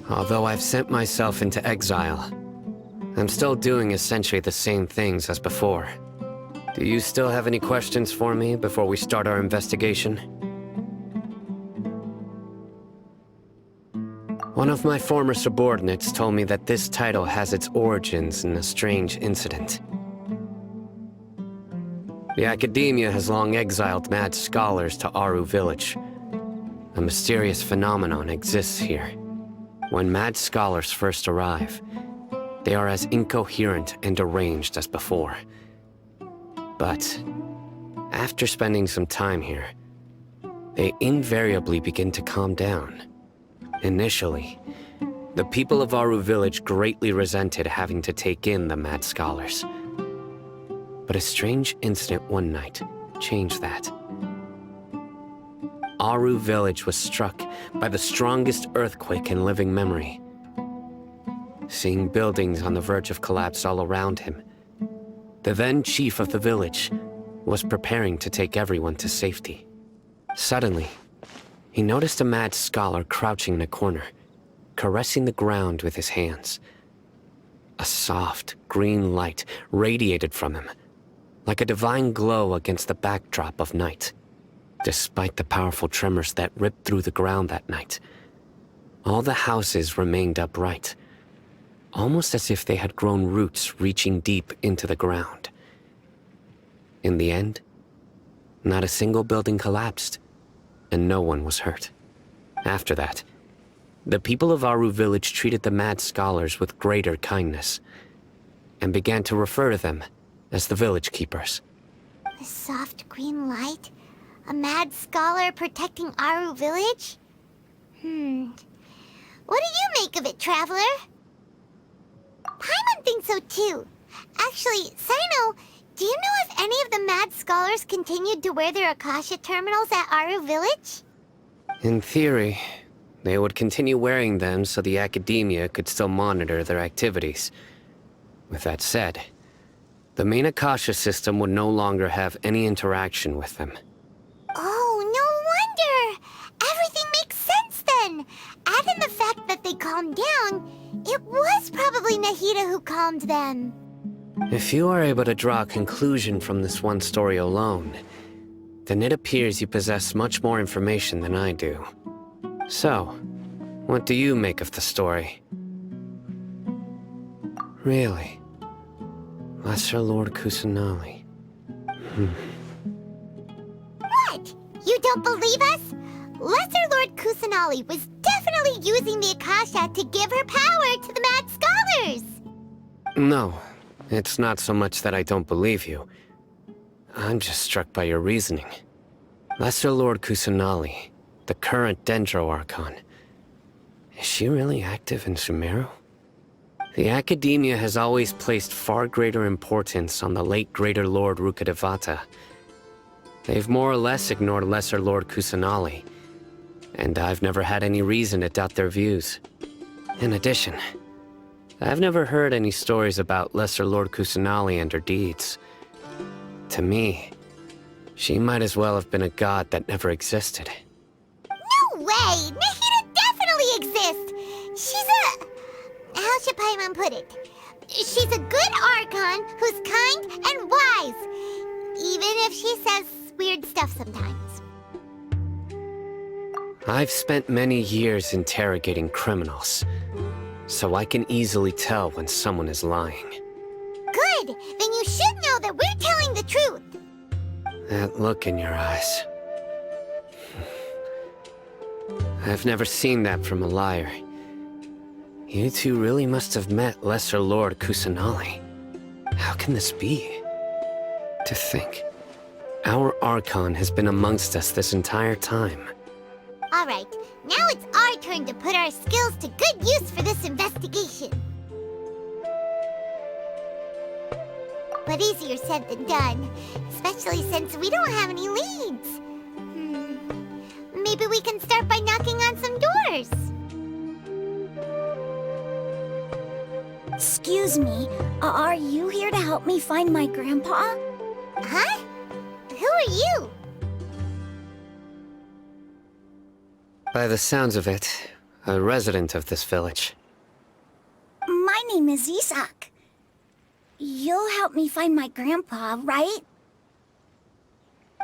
Although I've sent myself into exile, I'm still doing essentially the same things as before. Do you still have any questions for me before we start our investigation? One of my former subordinates told me that this title has its origins in a strange incident. The Academia has long exiled mad scholars to Aru Village. A mysterious phenomenon exists here. When mad scholars first arrive, they are as incoherent and deranged as before. But after spending some time here, they invariably begin to calm down. Initially, the people of Aru Village greatly resented having to take in the mad scholars. But a strange incident one night changed that. Aru Village was struck by the strongest earthquake in living memory. Seeing buildings on the verge of collapse all around him, the then chief of the village was preparing to take everyone to safety. Suddenly, he noticed a mad scholar crouching in a corner, caressing the ground with his hands. A soft, green light radiated from him, like a divine glow against the backdrop of night. Despite the powerful tremors that ripped through the ground that night, all the houses remained upright, almost as if they had grown roots reaching deep into the ground. In the end, not a single building collapsed, and no one was hurt. After that, the people of Aru Village treated the mad scholars with greater kindness, and began to refer to them as the village keepers. The soft green light? A mad scholar protecting Aru Village? What do you make of it, Traveler? Paimon thinks so too. Actually, Cyno, do you know if any of the mad scholars continued to wear their Akasha terminals at Aru Village? In theory, they would continue wearing them so the Academia could still monitor their activities. With that said, the main Akasha system would no longer have any interaction with them. Oh, no wonder! Everything makes sense then! Add in the fact that they calmed down, it was probably Nahida who calmed them. If you are able to draw a conclusion from this one story alone, then it appears you possess much more information than I do. So, what do you make of the story? Really? Lesser Lord Kusanali. What? You don't believe us? Lesser Lord Kusanali was definitely using the Akasha to give her power to the mad scholars! No, it's not so much that I don't believe you. I'm just struck by your reasoning. Lesser Lord Kusanali, the current Dendro Archon, is she really active in Sumeru? The Academia has always placed far greater importance on the late Greater Lord Rukkhadevata. They've more or less ignored Lesser Lord Kusanali, and I've never had any reason to doubt their views. In addition, I've never heard any stories about Lesser Lord Kusanali and her deeds. To me, she might as well have been a god that never existed. No way! Nahida definitely exists! She's a... how should Paimon put it? She's a good Archon who's kind and wise. Even if she says weird stuff sometimes. I've spent many years interrogating criminals, so I can easily tell when someone is lying. Good! Then you should know that we're telling the truth! That look in your eyes. I've never seen that from a liar. You two really must have met Lesser Lord Kusanali. How can this be? To think, our Archon has been amongst us this entire time. Alright, now it's our turn to put our skills to good use for this investigation. But easier said than done, especially since we don't have any leads. Maybe we can start by knocking on some doors. Excuse me, are you here to help me find my grandpa? Huh? Who are you? By the sounds of it, a resident of this village. My name is Isak. You'll help me find my grandpa, right?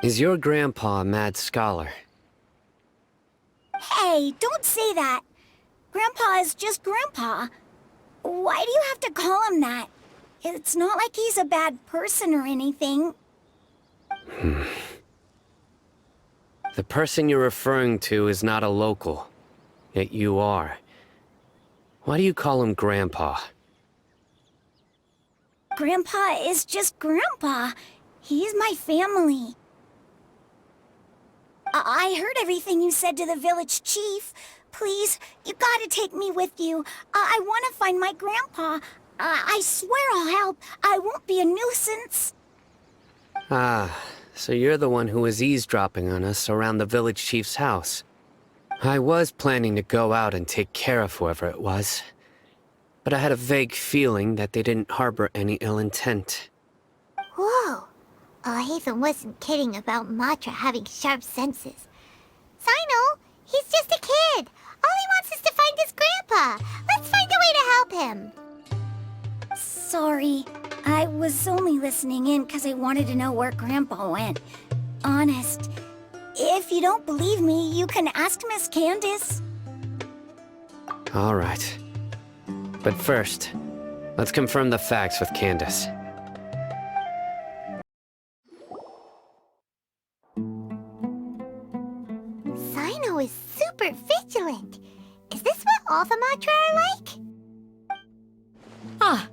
Is your grandpa a mad scholar? Hey, don't say that. Grandpa is just Grandpa. Why do you have to call him that? It's not like he's a bad person or anything. The person you're referring to is not a local, yet you are. Why do you call him Grandpa? Grandpa is just Grandpa. He's my family. I heard everything you said to the village chief. Please, you gotta take me with you. I want to find my grandpa. I swear I'll help. I won't be a nuisance. Ah, so you're the one who was eavesdropping on us around the village chief's house. I was planning to go out and take care of whoever it was, but I had a vague feeling that they didn't harbor any ill intent. Whoa. Hatham wasn't kidding about Matra having sharp senses. Cyno, he's just a kid. All he wants is to find his grandpa. Let's find a way to help him. Sorry. I was only listening in because I wanted to know where Grandpa went. Honest. If you don't believe me, you can ask Miss Candace. All right. But first, let's confirm the facts with Candace. Cyno is super vigilant. Is this what all the Matra are like? Ah,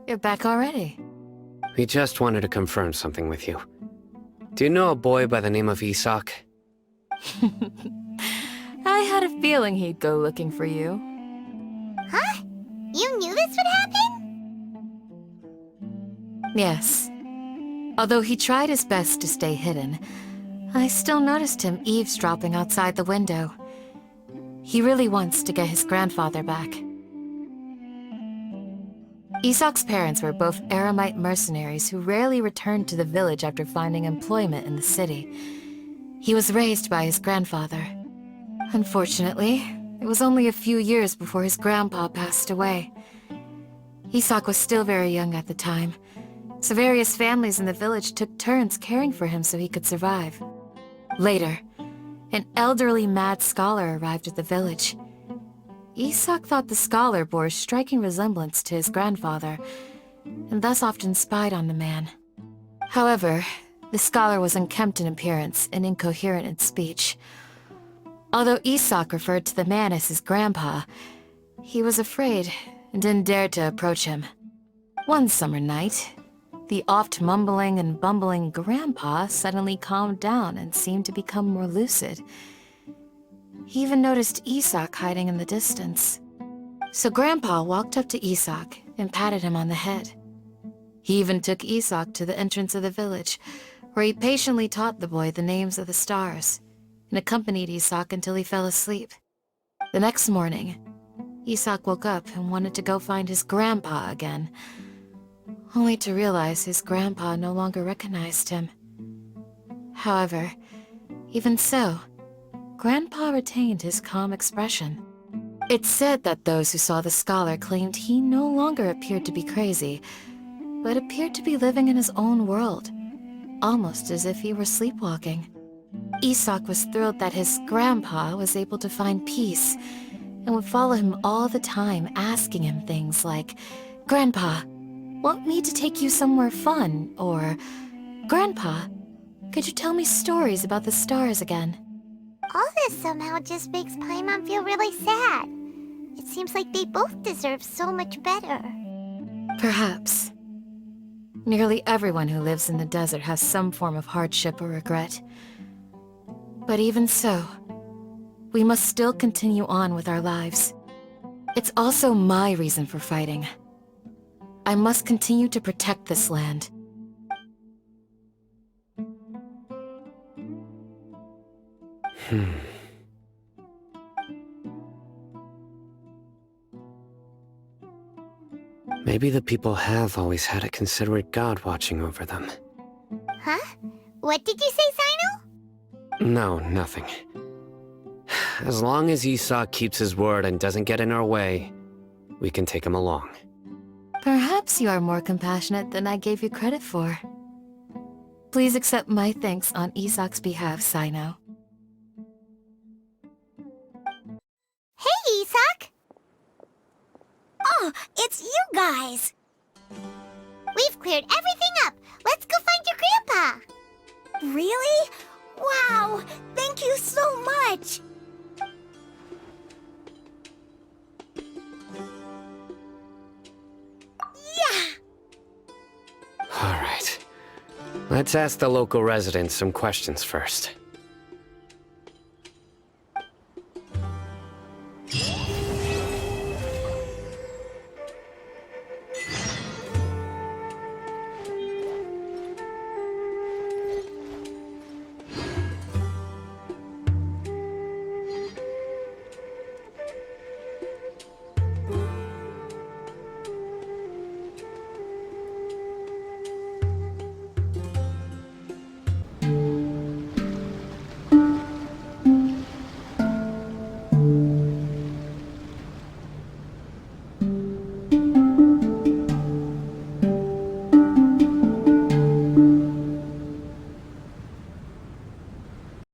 you're back already. We just wanted to confirm something with you. Do you know a boy by the name of Isak? I had a feeling he'd go looking for you. Huh? You knew this would happen? Yes. Although he tried his best to stay hidden, I still noticed him eavesdropping outside the window. He really wants to get his grandfather back. Isak's parents were both Aramite mercenaries who rarely returned to the village after finding employment in the city. He was raised by his grandfather. Unfortunately, it was only a few years before his grandpa passed away. Isak was still very young at the time, so various families in the village took turns caring for him so he could survive. Later, an elderly mad scholar arrived at the village. Isak thought the scholar bore a striking resemblance to his grandfather, and thus often spied on the man. However, the scholar was unkempt in appearance and incoherent in speech. Although Isak referred to the man as his grandpa, he was afraid and didn't dare to approach him. One summer night, the oft mumbling and bumbling grandpa suddenly calmed down and seemed to become more lucid. He even noticed Isak hiding in the distance. So Grandpa walked up to Isak and patted him on the head. He even took Isak to the entrance of the village, where he patiently taught the boy the names of the stars, and accompanied Isak until he fell asleep. The next morning, Isak woke up and wanted to go find his grandpa again, only to realize his grandpa no longer recognized him. However, even so, Grandpa retained his calm expression. It's said that those who saw the scholar claimed he no longer appeared to be crazy, but appeared to be living in his own world, almost as if he were sleepwalking. Isak was thrilled that his grandpa was able to find peace, and would follow him all the time, asking him things like, "Grandpa, want me to take you somewhere fun?" Or, "Grandpa, could you tell me stories about the stars again?" All this somehow just makes Paimon feel really sad. It seems like they both deserve so much better. Perhaps. Nearly everyone who lives in the desert has some form of hardship or regret. But even so, we must still continue on with our lives. It's also my reason for fighting. I must continue to protect this land. Maybe the people have always had a considerate god watching over them. Huh? What did you say, Cyno? No, nothing. As long as Isak keeps his word and doesn't get in our way, we can take him along. Perhaps you are more compassionate than I gave you credit for. Please accept my thanks on Isak's behalf, Cyno. Hey, Isak! Oh, it's you guys! We've cleared everything up! Let's go find your grandpa! Really? Wow! Thank you so much! Yeah! All right. Let's ask the local residents some questions first.